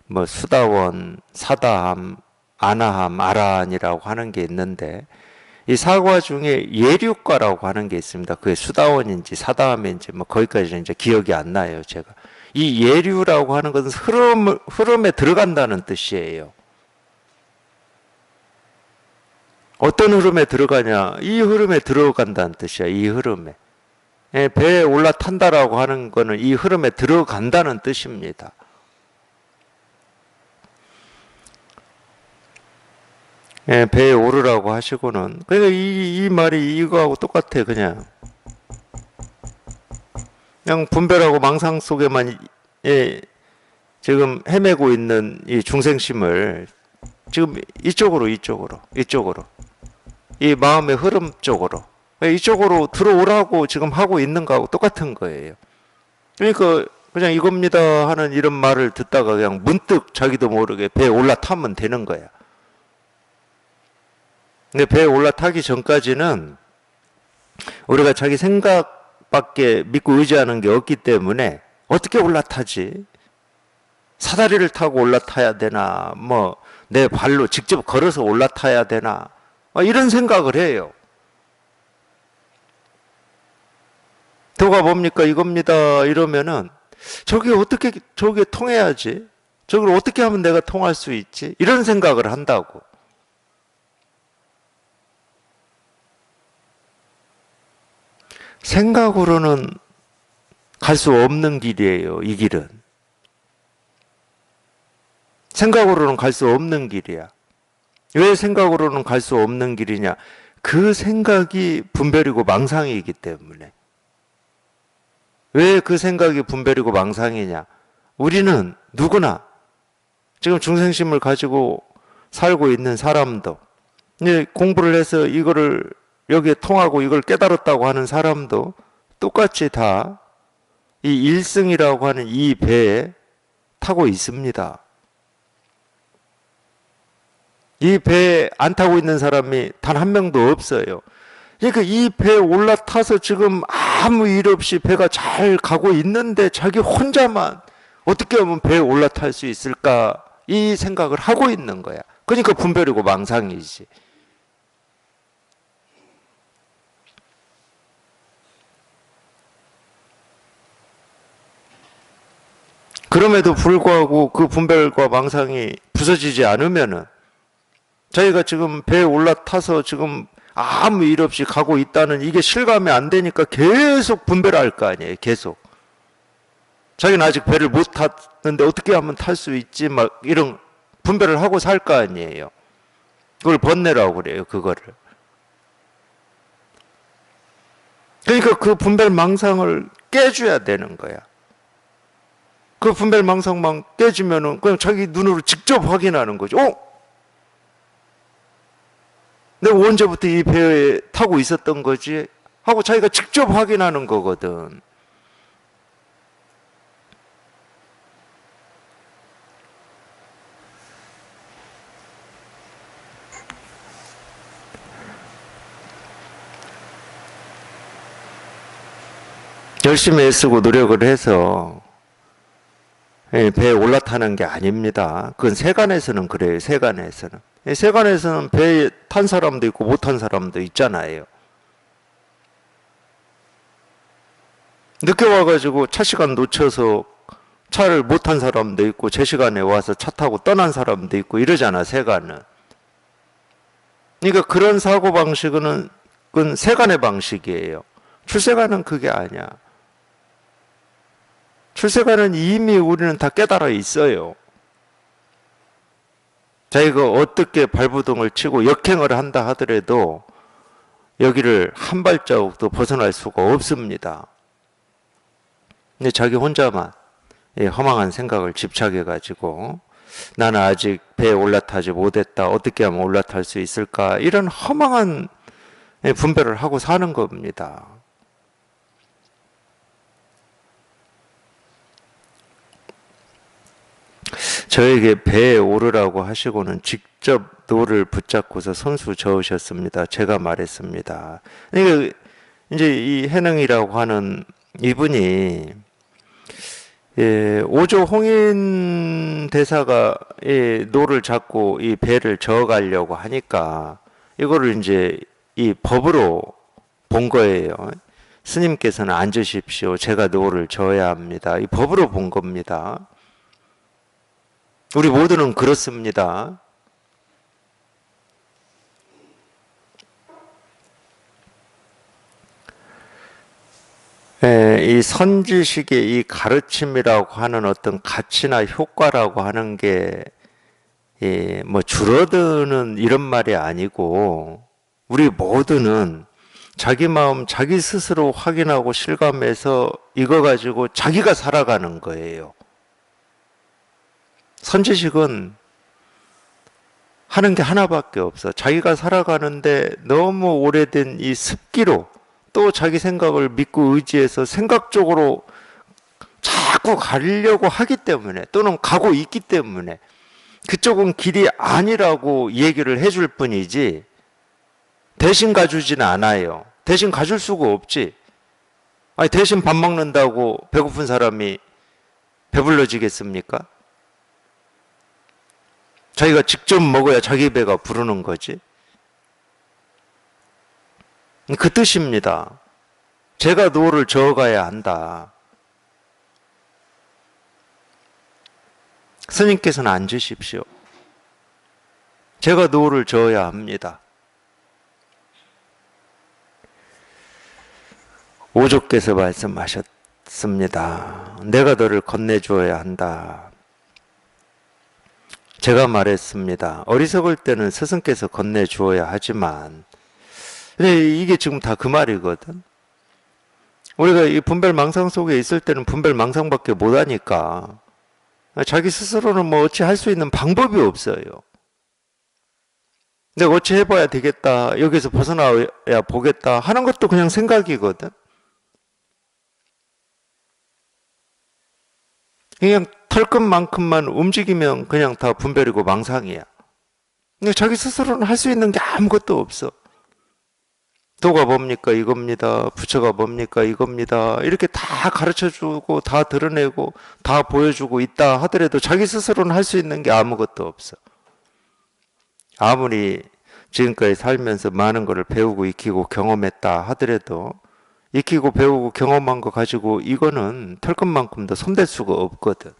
뭐 수다원, 사다함, 아나함, 아라한이라고 하는 게 있는데 이 사과 중에 예류과라고 하는 게 있습니다. 그게 수다원인지 사다함인지 뭐 거기까지는 이제 기억이 안 나요, 제가. 이 예류라고 하는 것은 흐름에 들어간다는 뜻이에요. 어떤 흐름에 들어가냐? 이 흐름에 들어간다는 뜻이야. 이 흐름에. 배에 올라탄다라고 하는 거는 이 흐름에 들어간다는 뜻입니다. 배에 오르라고 하시고는 그러니까 이 말이 이거하고 똑같아. 그냥 분별하고 망상 속에만 지금 헤매고 있는 이 중생심을 지금 이쪽으로 이 마음의 흐름 쪽으로 이쪽으로 들어오라고 지금 하고 있는 거하고 똑같은 거예요. 그러니까 그냥 이겁니다 하는 이런 말을 듣다가 그냥 문득 자기도 모르게 배에 올라타면 되는 거야. 근데 배에 올라타기 전까지는 우리가 자기 생각밖에 믿고 의지하는 게 없기 때문에 어떻게 올라타지? 사다리를 타고 올라타야 되나? 뭐 내 발로 직접 걸어서 올라타야 되나? 이런 생각을 해요. 도가 뭡니까? 이겁니다. 이러면은 저게 어떻게 저게 통해야지? 저걸 어떻게 하면 내가 통할 수 있지? 이런 생각을 한다고. 생각으로는 갈 수 없는 길이에요, 이 길은. 생각으로는 갈 수 없는 길이야. 왜 생각으로는 갈 수 없는 길이냐? 그 생각이 분별이고 망상이기 때문에. 왜 그 생각이 분별이고 망상이냐? 우리는 누구나 지금 중생심을 가지고 살고 있는 사람도, 공부를 해서 이거를 여기에 통하고 이걸 깨달았다고 하는 사람도 똑같이 다 이 일승이라고 하는 이 배에 타고 있습니다. 이 배에 안 타고 있는 사람이 단 한 명도 없어요. 그러니까 이 배에 올라타서 지금 아무 일 없이 배가 잘 가고 있는데 자기 혼자만 어떻게 하면 배에 올라탈 수 있을까? 이 생각을 하고 있는 거야. 그러니까 분별이고 망상이지. 그럼에도 불구하고 그 분별과 망상이 부서지지 않으면은 저희가 지금 배에 올라타서 지금 아무 일 없이 가고 있다는 이게 실감이 안 되니까 계속 분별할 거 아니에요. 계속. 자기는 아직 배를 못 탔는데 어떻게 하면 탈 수 있지? 막 이런 분별을 하고 살 거 아니에요. 그걸 번뇌라고 그래요. 그거를. 그러니까 그 분별 망상을 깨줘야 되는 거야. 그 분별 망상만 깨지면은 그냥 자기 눈으로 직접 확인하는 거죠. 내가 언제부터 이 배에 타고 있었던 거지? 하고 자기가 직접 확인하는 거거든. 열심히 애쓰고 노력을 해서 배에 올라타는 게 아닙니다. 그건 세간에서는 그래요. 세간에서는. 세간에서는 배에 탄 사람도 있고 못 탄 사람도 있잖아요. 늦게 와가지고 차 시간 놓쳐서 차를 못 탄 사람도 있고 제 시간에 와서 차 타고 떠난 사람도 있고 이러잖아, 세간은. 그러니까 그런 사고방식은 그건 세간의 방식이에요. 출세간은 그게 아니야. 출세간은 이미 우리는 다 깨달아 있어요. 자기가 어떻게 발부동을 치고 역행을 한다 하더라도 여기를 한 발자국도 벗어날 수가 없습니다. 근데 자기 혼자만 허망한 생각을 집착해가지고 나는 아직 배에 올라타지 못했다. 어떻게 하면 올라탈 수 있을까? 이런 허망한 분별을 하고 사는 겁니다. 저에게 배에 오르라고 하시고는 직접 노를 붙잡고서 손수 저으셨습니다. 제가 말했습니다. 그러니까 이제 이 해능이라고 하는 이분이 오조 홍인 대사가 노를 잡고 이 배를 저어가려고 하니까 이거를 이제 이 법으로 본 거예요. 스님께서는 앉으십시오. 제가 노를 저어야 합니다. 이 법으로 본 겁니다. 우리 모두는 그렇습니다. 이 선지식의 이 가르침이라고 하는 어떤 가치나 효과라고 하는 게 뭐 줄어드는 이런 말이 아니고 우리 모두는 자기 마음 자기 스스로 확인하고 실감해서 이거 가지고 자기가 살아가는 거예요. 선지식은 하는 게 하나밖에 없어. 자기가 살아가는데 너무 오래된 이 습기로 또 자기 생각을 믿고 의지해서 생각적으로 자꾸 가려고 하기 때문에 또는 가고 있기 때문에 그쪽은 길이 아니라고 얘기를 해줄 뿐이지 대신 가주지는 않아요. 대신 가줄 수가 없지. 아니, 대신 밥 먹는다고 배고픈 사람이 배불러지겠습니까? 자기가 직접 먹어야 자기 배가 부르는 거지. 그 뜻입니다. 제가 노를 저어가야 한다. 스님께서는 앉으십시오. 제가 노를 저어야 합니다. 오조께서 말씀하셨습니다. 내가 너를 건네주어야 한다. 제가 말했습니다. 어리석을 때는 스승께서 건네주어야 하지만, 이게 지금 다 그 말이거든. 우리가 이 분별망상 속에 있을 때는 분별망상밖에 못하니까 자기 스스로는 뭐 어찌 할 수 있는 방법이 없어요. 내가 어찌 해봐야 되겠다, 여기서 벗어나야 보겠다 하는 것도 그냥 생각이거든. 그냥 털끝만큼만 움직이면 그냥 다 분별이고 망상이야. 근데 자기 스스로는 할 수 있는 게 아무것도 없어. 도가 뭡니까? 이겁니다. 부처가 뭡니까? 이겁니다. 이렇게 다 가르쳐주고 다 드러내고 다 보여주고 있다 하더라도 자기 스스로는 할 수 있는 게 아무것도 없어. 아무리 지금까지 살면서 많은 것을 배우고 익히고 경험했다 하더라도 익히고 배우고 경험한 거 가지고 이거는 털끝만큼도 손댈 수가 없거든.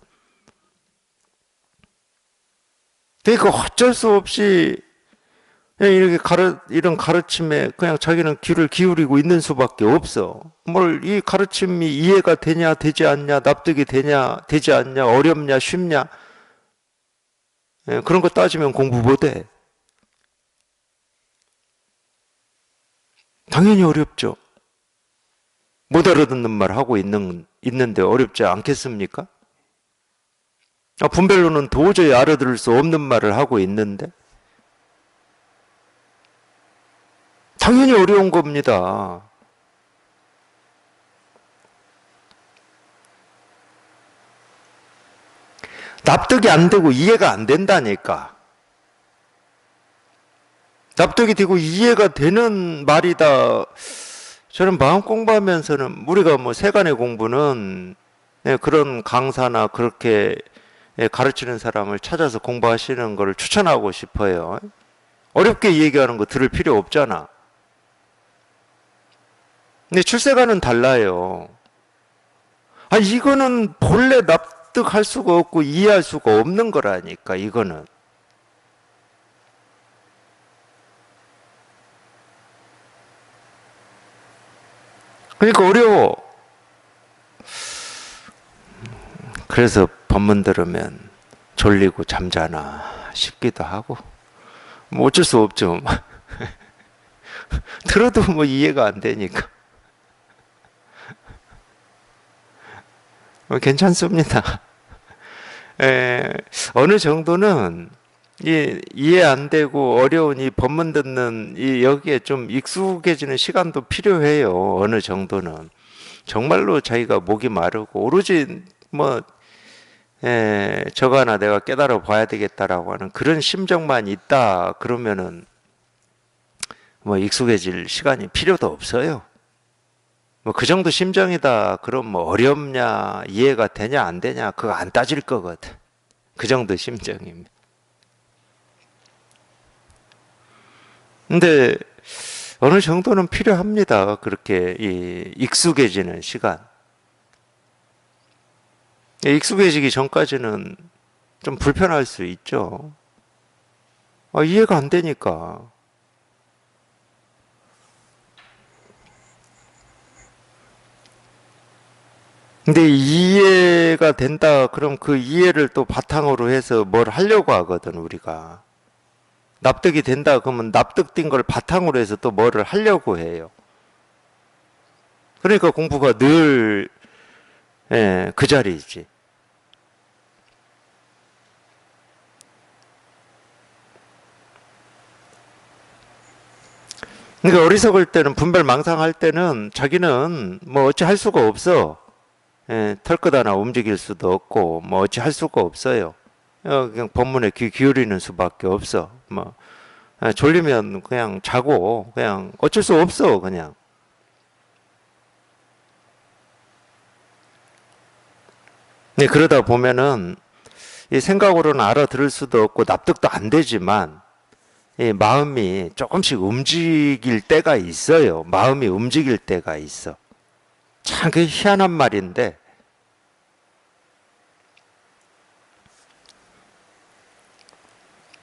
그러니까 어쩔 수 없이 이렇게 이런 가르침에 그냥 자기는 귀를 기울이고 있는 수밖에 없어. 뭘 이 가르침이 이해가 되냐, 되지 않냐, 납득이 되냐, 되지 않냐, 어렵냐, 쉽냐. 그런 거 따지면 공부 못해. 당연히 어렵죠. 못 알아듣는 말 하고 있는데 어렵지 않겠습니까? 분별로는 도저히 알아들을 수 없는 말을 하고 있는데 당연히 어려운 겁니다. 납득이 안 되고 이해가 안 된다니까. 납득이 되고 이해가 되는 말이다. 저는 마음 공부하면서는 우리가 뭐 세간의 공부는 그런 강사나 그렇게 가르치는 사람을 찾아서 공부하시는 것을 추천하고 싶어요. 어렵게 얘기하는 거 들을 필요 없잖아. 근데 출세가는 달라요. 이거는 본래 납득할 수가 없고 이해할 수가 없는 거라니까, 이거는. 그러니까 어려워. 그래서 법문 들으면 졸리고 잠자나 싶기도 하고, 뭐 어쩔 수 없죠. 들어도 뭐 이해가 안 되니까. 괜찮습니다. 어느 정도는 이해 안 되고 어려운 이 법문 듣는 여기에 좀 익숙해지는 시간도 필요해요. 어느 정도는. 정말로 자기가 목이 마르고 오로지 뭐 저거 하나 내가 깨달아 봐야 되겠다라고 하는 그런 심정만 있다 그러면은 뭐 익숙해질 시간이 필요도 없어요. 뭐 그 정도 심정이다 그럼 뭐 어렵냐 이해가 되냐 안 되냐 그거 안 따질 거거든. 그 정도 심정입니다. 근데 어느 정도는 필요합니다. 그렇게 익숙해지는 시간. 익숙해지기 전까지는 좀 불편할 수 있죠. 이해가 안 되니까. 근데 이해가 된다 그럼 그 이해를 또 바탕으로 해서 뭘 하려고 하거든 우리가. 납득이 된다 그러면 납득된 걸 바탕으로 해서 또 뭐를 하려고 해요. 그러니까 공부가 늘 그 자리이지. 그러니까 어리석을 때는 분별망상할 때는 자기는 뭐 어찌 할 수가 없어. 털끝 하나 움직일 수도 없고 뭐 어찌 할 수가 없어요. 그냥 법문에 귀 기울이는 수밖에 없어. 뭐 졸리면 그냥 자고 그냥 어쩔 수 없어 그냥. 네, 그러다 보면은 이 생각으로는 알아들을 수도 없고 납득도 안 되지만 이 마음이 조금씩 움직일 때가 있어요. 마음이 움직일 때가 있어. 참 그 희한한 말인데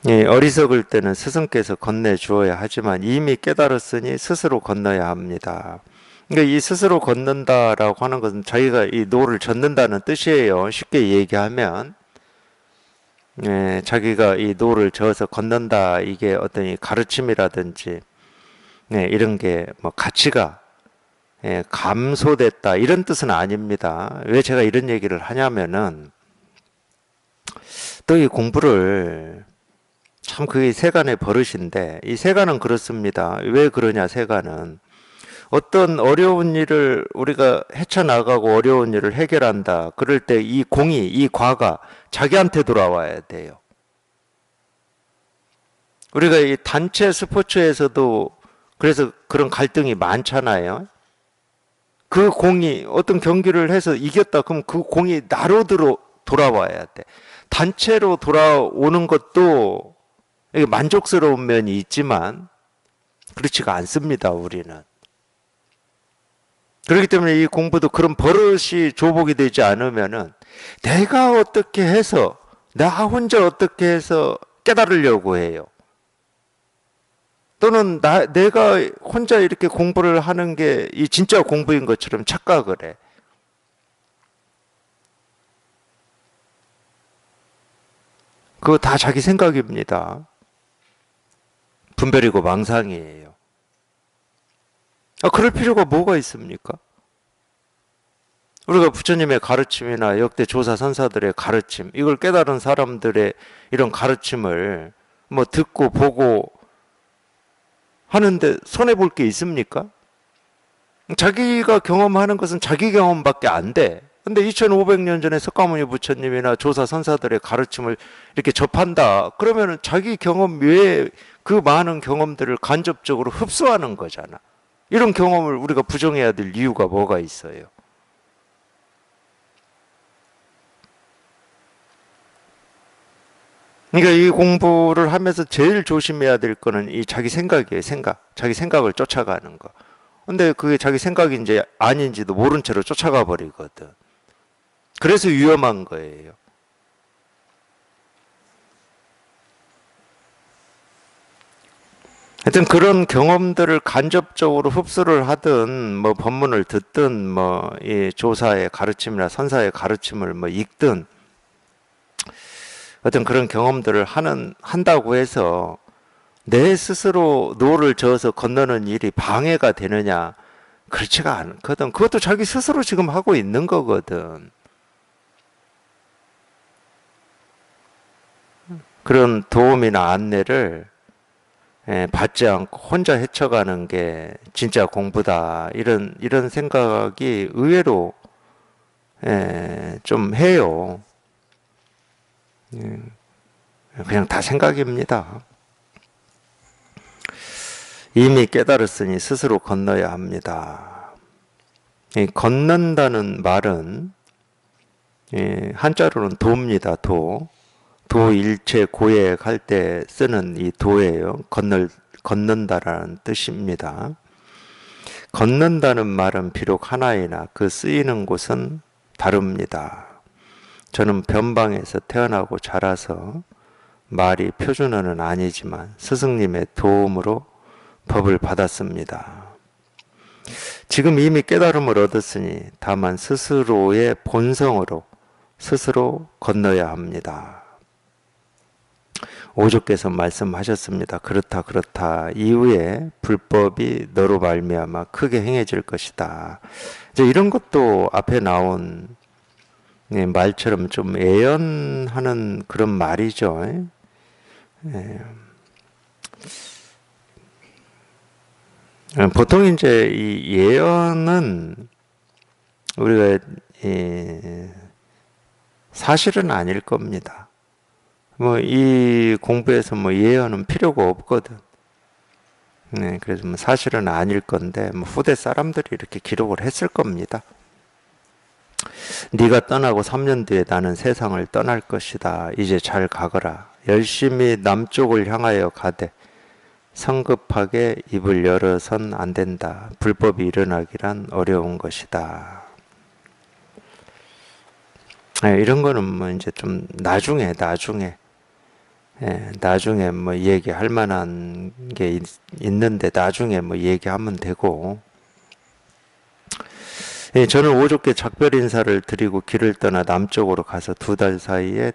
어리석을 때는 스승께서 건네주어야 하지만 이미 깨달았으니 스스로 건너야 합니다. 그러니까 이 스스로 걷는다라고 하는 것은 자기가 이 노를 젓는다는 뜻이에요. 쉽게 얘기하면 자기가 이 노를 저어서 걷는다 이게 어떤 이 가르침이라든지 이런 게 뭐 가치가 감소됐다 이런 뜻은 아닙니다. 왜 제가 이런 얘기를 하냐면은 또 이 공부를 참 그게 세간의 버릇인데 이 세간은 그렇습니다. 왜 그러냐 세간은 어떤 어려운 일을 우리가 헤쳐나가고 어려운 일을 해결한다. 그럴 때 이 공이 이 과가 자기한테 돌아와야 돼요. 우리가 이 단체 스포츠에서도 그래서 그런 갈등이 많잖아요. 그 공이 어떤 경기를 해서 이겼다. 그럼 그 공이 나로 돌아와야 돼. 단체로 돌아오는 것도 만족스러운 면이 있지만 그렇지가 않습니다. 우리는. 그렇기 때문에 이 공부도 그런 버릇이 조복이 되지 않으면은 내가 어떻게 해서 나 혼자 어떻게 해서 깨달으려고 해요. 또는 내가 혼자 이렇게 공부를 하는 게 이 진짜 공부인 것처럼 착각을 해. 그거 다 자기 생각입니다. 분별이고 망상이에요. 그럴 필요가 뭐가 있습니까? 우리가 부처님의 가르침이나 역대 조사 선사들의 가르침, 이걸 깨달은 사람들의 이런 가르침을 뭐 듣고 보고 하는데 손해볼 게 있습니까? 자기가 경험하는 것은 자기 경험밖에 안 돼. 근데 2500년 전에 석가모니 부처님이나 조사 선사들의 가르침을 이렇게 접한다. 그러면 자기 경험 외에 그 많은 경험들을 간접적으로 흡수하는 거잖아. 이런 경험을 우리가 부정해야 될 이유가 뭐가 있어요? 그러니까 이 공부를 하면서 제일 조심해야 될 거는 이 자기 생각이에요, 생각. 자기 생각을 쫓아가는 거. 근데 그게 자기 생각인지 아닌지도 모른 채로 쫓아가 버리거든. 그래서 위험한 거예요. 하여튼 그런 경험들을 간접적으로 흡수를 하든 뭐 법문을 듣든 뭐 이 조사의 가르침이나 선사의 가르침을 뭐 읽든 어떤 그런 경험들을 한다고 해서 내 스스로 노를 저어서 건너는 일이 방해가 되느냐? 그렇지가 않거든. 그것도 자기 스스로 지금 하고 있는 거거든. 그런 도움이나 안내를 받지 않고 혼자 헤쳐가는 게 진짜 공부다. 이런 생각이 의외로 좀 해요. 그냥 다 생각입니다. 이미 깨달았으니 스스로 건너야 합니다. 이 걷는다는 말은 한자로는 도입니다. 도. 도일체 고액 할 때 쓰는 이 도예요. 걷는다라는 뜻입니다. 걷는다는 말은 비록 하나이나 그 쓰이는 곳은 다릅니다. 저는 변방에서 태어나고 자라서 말이 표준어는 아니지만 스승님의 도움으로 법을 받았습니다. 지금 이미 깨달음을 얻었으니 다만 스스로의 본성으로 스스로 건너야 합니다. 오조께서 말씀하셨습니다. 그렇다 그렇다. 이후에 불법이 너로 말미암아 크게 행해질 것이다. 이제 이런 것도 앞에 나온 말처럼 좀 애연하는 그런 말이죠. 보통 이제 이 예언은 우리가 사실은 아닐 겁니다. 뭐 이 공부에서 뭐 예언은 필요가 없거든. 네, 그래서 뭐 사실은 아닐 건데 뭐 후대 사람들이 이렇게 기록을 했을 겁니다. 네가 떠나고 3년 뒤에 나는 세상을 떠날 것이다. 이제 잘 가거라. 열심히 남쪽을 향하여 가되 성급하게 입을 열어선 안 된다. 불법이 일어나기란 어려운 것이다. 네, 이런 거는 뭐 이제 좀 나중에 나중에 뭐 얘기할 만한 게 있는데 나중에 뭐 얘기하면 되고. 예, 저는 오죽게 작별 인사를 드리고 길을 떠나 남쪽으로 가서 2달 사이에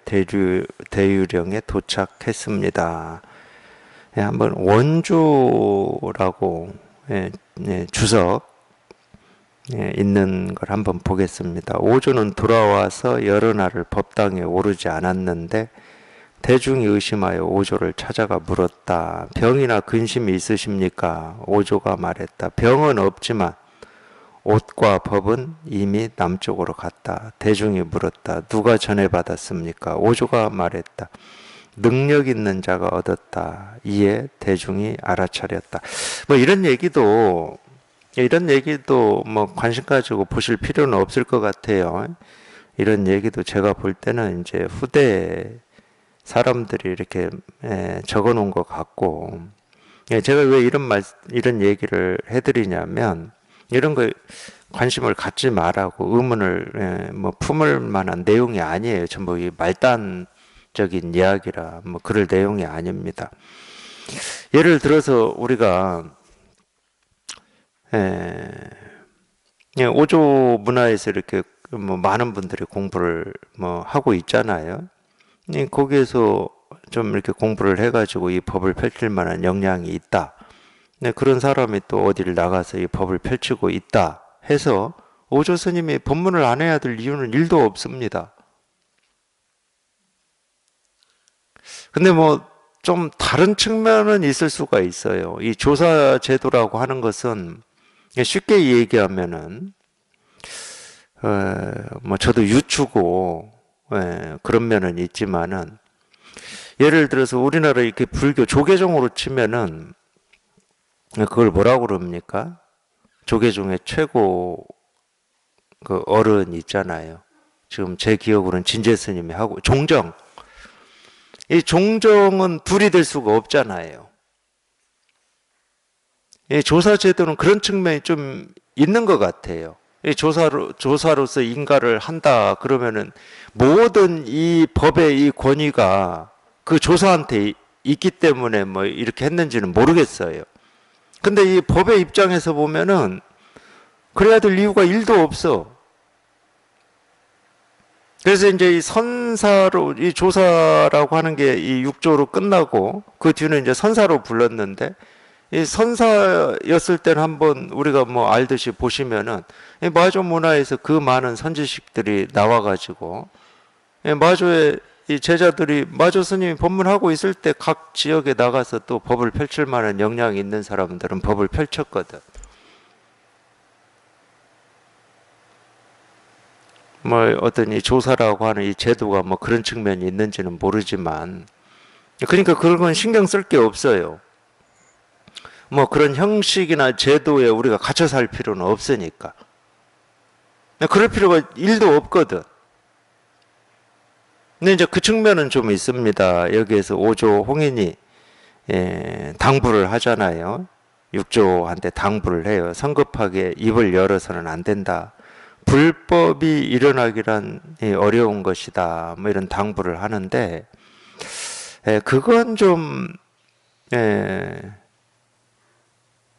대유령에 도착했습니다. 예, 한번 원조라고 주석 있는 걸 한번 보겠습니다. 오조는 돌아와서 여러 날을 법당에 오르지 않았는데 대중이 의심하여 오조를 찾아가 물었다. 병이나 근심이 있으십니까? 오조가 말했다. 병은 없지만 옷과 법은 이미 남쪽으로 갔다. 대중이 물었다. 누가 전해받았습니까? 오조가 말했다. 능력 있는 자가 얻었다. 이에 대중이 알아차렸다. 뭐 이런 얘기도 뭐 관심 가지고 보실 필요는 없을 것 같아요. 이런 얘기도 제가 볼 때는 이제 후대 사람들이 이렇게 적어 놓은 것 같고, 제가 왜 이런 얘기를 해드리냐면, 이런 거 관심을 갖지 말라고 의문을 뭐 품을 만한 내용이 아니에요. 전부 이 말단적인 이야기라 뭐 그럴 내용이 아닙니다. 예를 들어서 우리가 오조 문화에서 이렇게 뭐 많은 분들이 공부를 뭐 하고 있잖아요. 거기에서 좀 이렇게 공부를 해가지고 이 법을 펼칠 만한 역량이 있다. 그런 사람이 또 어디를 나가서 이 법을 펼치고 있다 해서 오조 스님이 법문을 안 해야 될 이유는 1도 없습니다. 근데 뭐 좀 다른 측면은 있을 수가 있어요. 이 조사 제도라고 하는 것은 쉽게 얘기하면은 뭐 저도 유추고 그런 면은 있지만은 예를 들어서 우리나라 이렇게 불교 조계종으로 치면은 그걸 뭐라고 그럽니까? 조계 중에 최고 그 어른 있잖아요. 지금 제 기억으로는 진제 스님이 하고 종정. 이 종정은 둘이 될 수가 없잖아요. 이 조사 제도는 그런 측면이 좀 있는 것 같아요. 이 조사로서 인가를 한다 그러면은 모든 이 법의 이 권위가 그 조사한테 있기 때문에 뭐 이렇게 했는지는 모르겠어요. 근데 이 법의 입장에서 보면은 그래야 될 이유가 1도 없어. 그래서 이제 이 선사로, 이 조사라고 하는 게 이 6조로 끝나고 그 뒤는 이제 선사로 불렀는데 이 선사였을 때는 한번 우리가 뭐 알듯이 보시면은 이 마조 문화에서 그 많은 선지식들이 나와가지고 마조의 이 제자들이 마조 스님이 법문하고 있을 때 각 지역에 나가서 또 법을 펼칠 만한 역량이 있는 사람들은 법을 펼쳤거든. 뭐 어떤 이 조사라고 하는 이 제도가 뭐 그런 측면이 있는지는 모르지만 그러니까 그런 건 신경 쓸 게 없어요. 뭐 그런 형식이나 제도에 우리가 갇혀 살 필요는 없으니까. 그럴 필요가 1도 없거든. 근데 이제 그 측면은 좀 있습니다. 여기에서 5조 홍인이 당부를 하잖아요. 6조한테 당부를 해요. 성급하게 입을 열어서는 안 된다. 불법이 일어나기란 어려운 것이다. 뭐 이런 당부를 하는데 그건 좀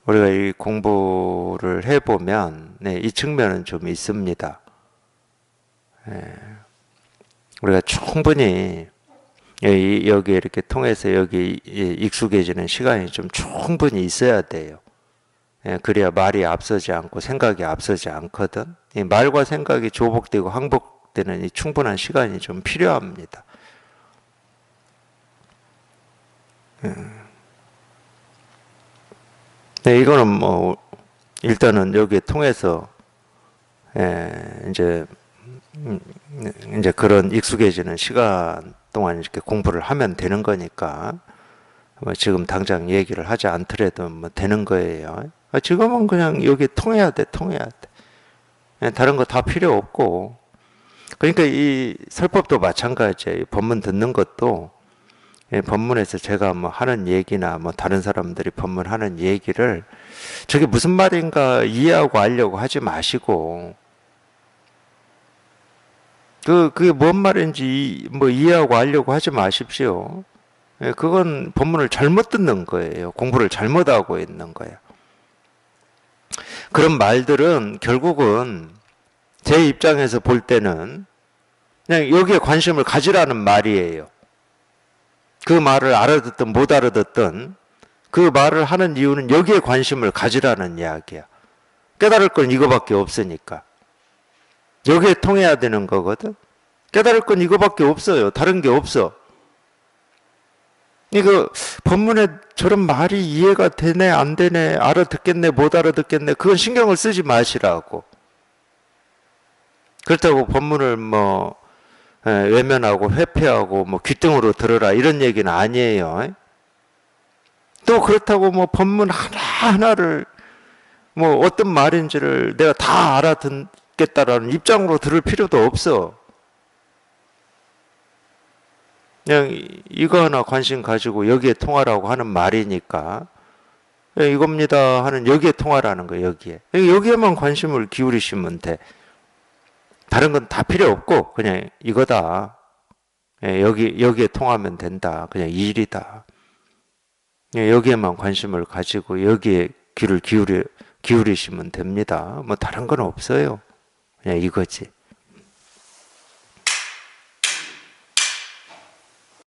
우리가 이 공부를 해보면 이 측면은 좀 있습니다. 우리가 충분히 여기 이렇게 통해서 여기 익숙해지는 시간이 좀 충분히 있어야 돼요. 그래야 말이 앞서지 않고 생각이 앞서지 않거든. 이 말과 생각이 조복되고 항복되는 이 충분한 시간이 좀 필요합니다. 네, 이거는 뭐 일단은 여기 통해서 이제 이제 그런 익숙해지는 시간 동안 이렇게 공부를 하면 되는 거니까 뭐 지금 당장 얘기를 하지 않더라도 뭐 되는 거예요. 지금은 그냥 여기 통해야 돼, 통해야 돼. 다른 거 다 필요 없고. 그러니까 이 설법도 마찬가지예요. 법문 듣는 것도 법문에서 제가 뭐 하는 얘기나 뭐 다른 사람들이 법문하는 얘기를 저게 무슨 말인가 이해하고 알려고 하지 마시고 그게 뭔 말인지 뭐 이해하고 알려고 하지 마십시오. 그건 법문을 잘못 듣는 거예요. 공부를 잘못하고 있는 거예요. 그런 말들은 결국은 제 입장에서 볼 때는 그냥 여기에 관심을 가지라는 말이에요. 그 말을 알아듣든 못 알아듣든 그 말을 하는 이유는 여기에 관심을 가지라는 이야기야. 깨달을 건 이거밖에 없으니까. 여기에 통해야 되는 거거든. 깨달을 건 이거밖에 없어요. 다른 게 없어. 이거 법문에 저런 말이 이해가 되네 안 되네 알아듣겠네 못 알아듣겠네 그건 신경을 쓰지 마시라고. 그렇다고 법문을 뭐 외면하고 회피하고 뭐 귀등으로 들어라 이런 얘기는 아니에요. 또 그렇다고 뭐 법문 하나하나를 뭐 어떤 말인지를 내가 다 알아듣겠다라는 입장으로 들을 필요도 없어. 그냥 이거 하나 관심 가지고 여기에 통하라고 하는 말이니까 이겁니다 하는 여기에 통하라는 거예요. 여기에만 관심을 기울이시면 돼. 다른 건 다 필요 없고 그냥 이거다. 여기에 통하면 된다. 그냥 이 일이다. 여기에만 관심을 가지고 여기에 귀를 기울이시면 됩니다. 뭐 다른 건 없어요. 그냥 이거지.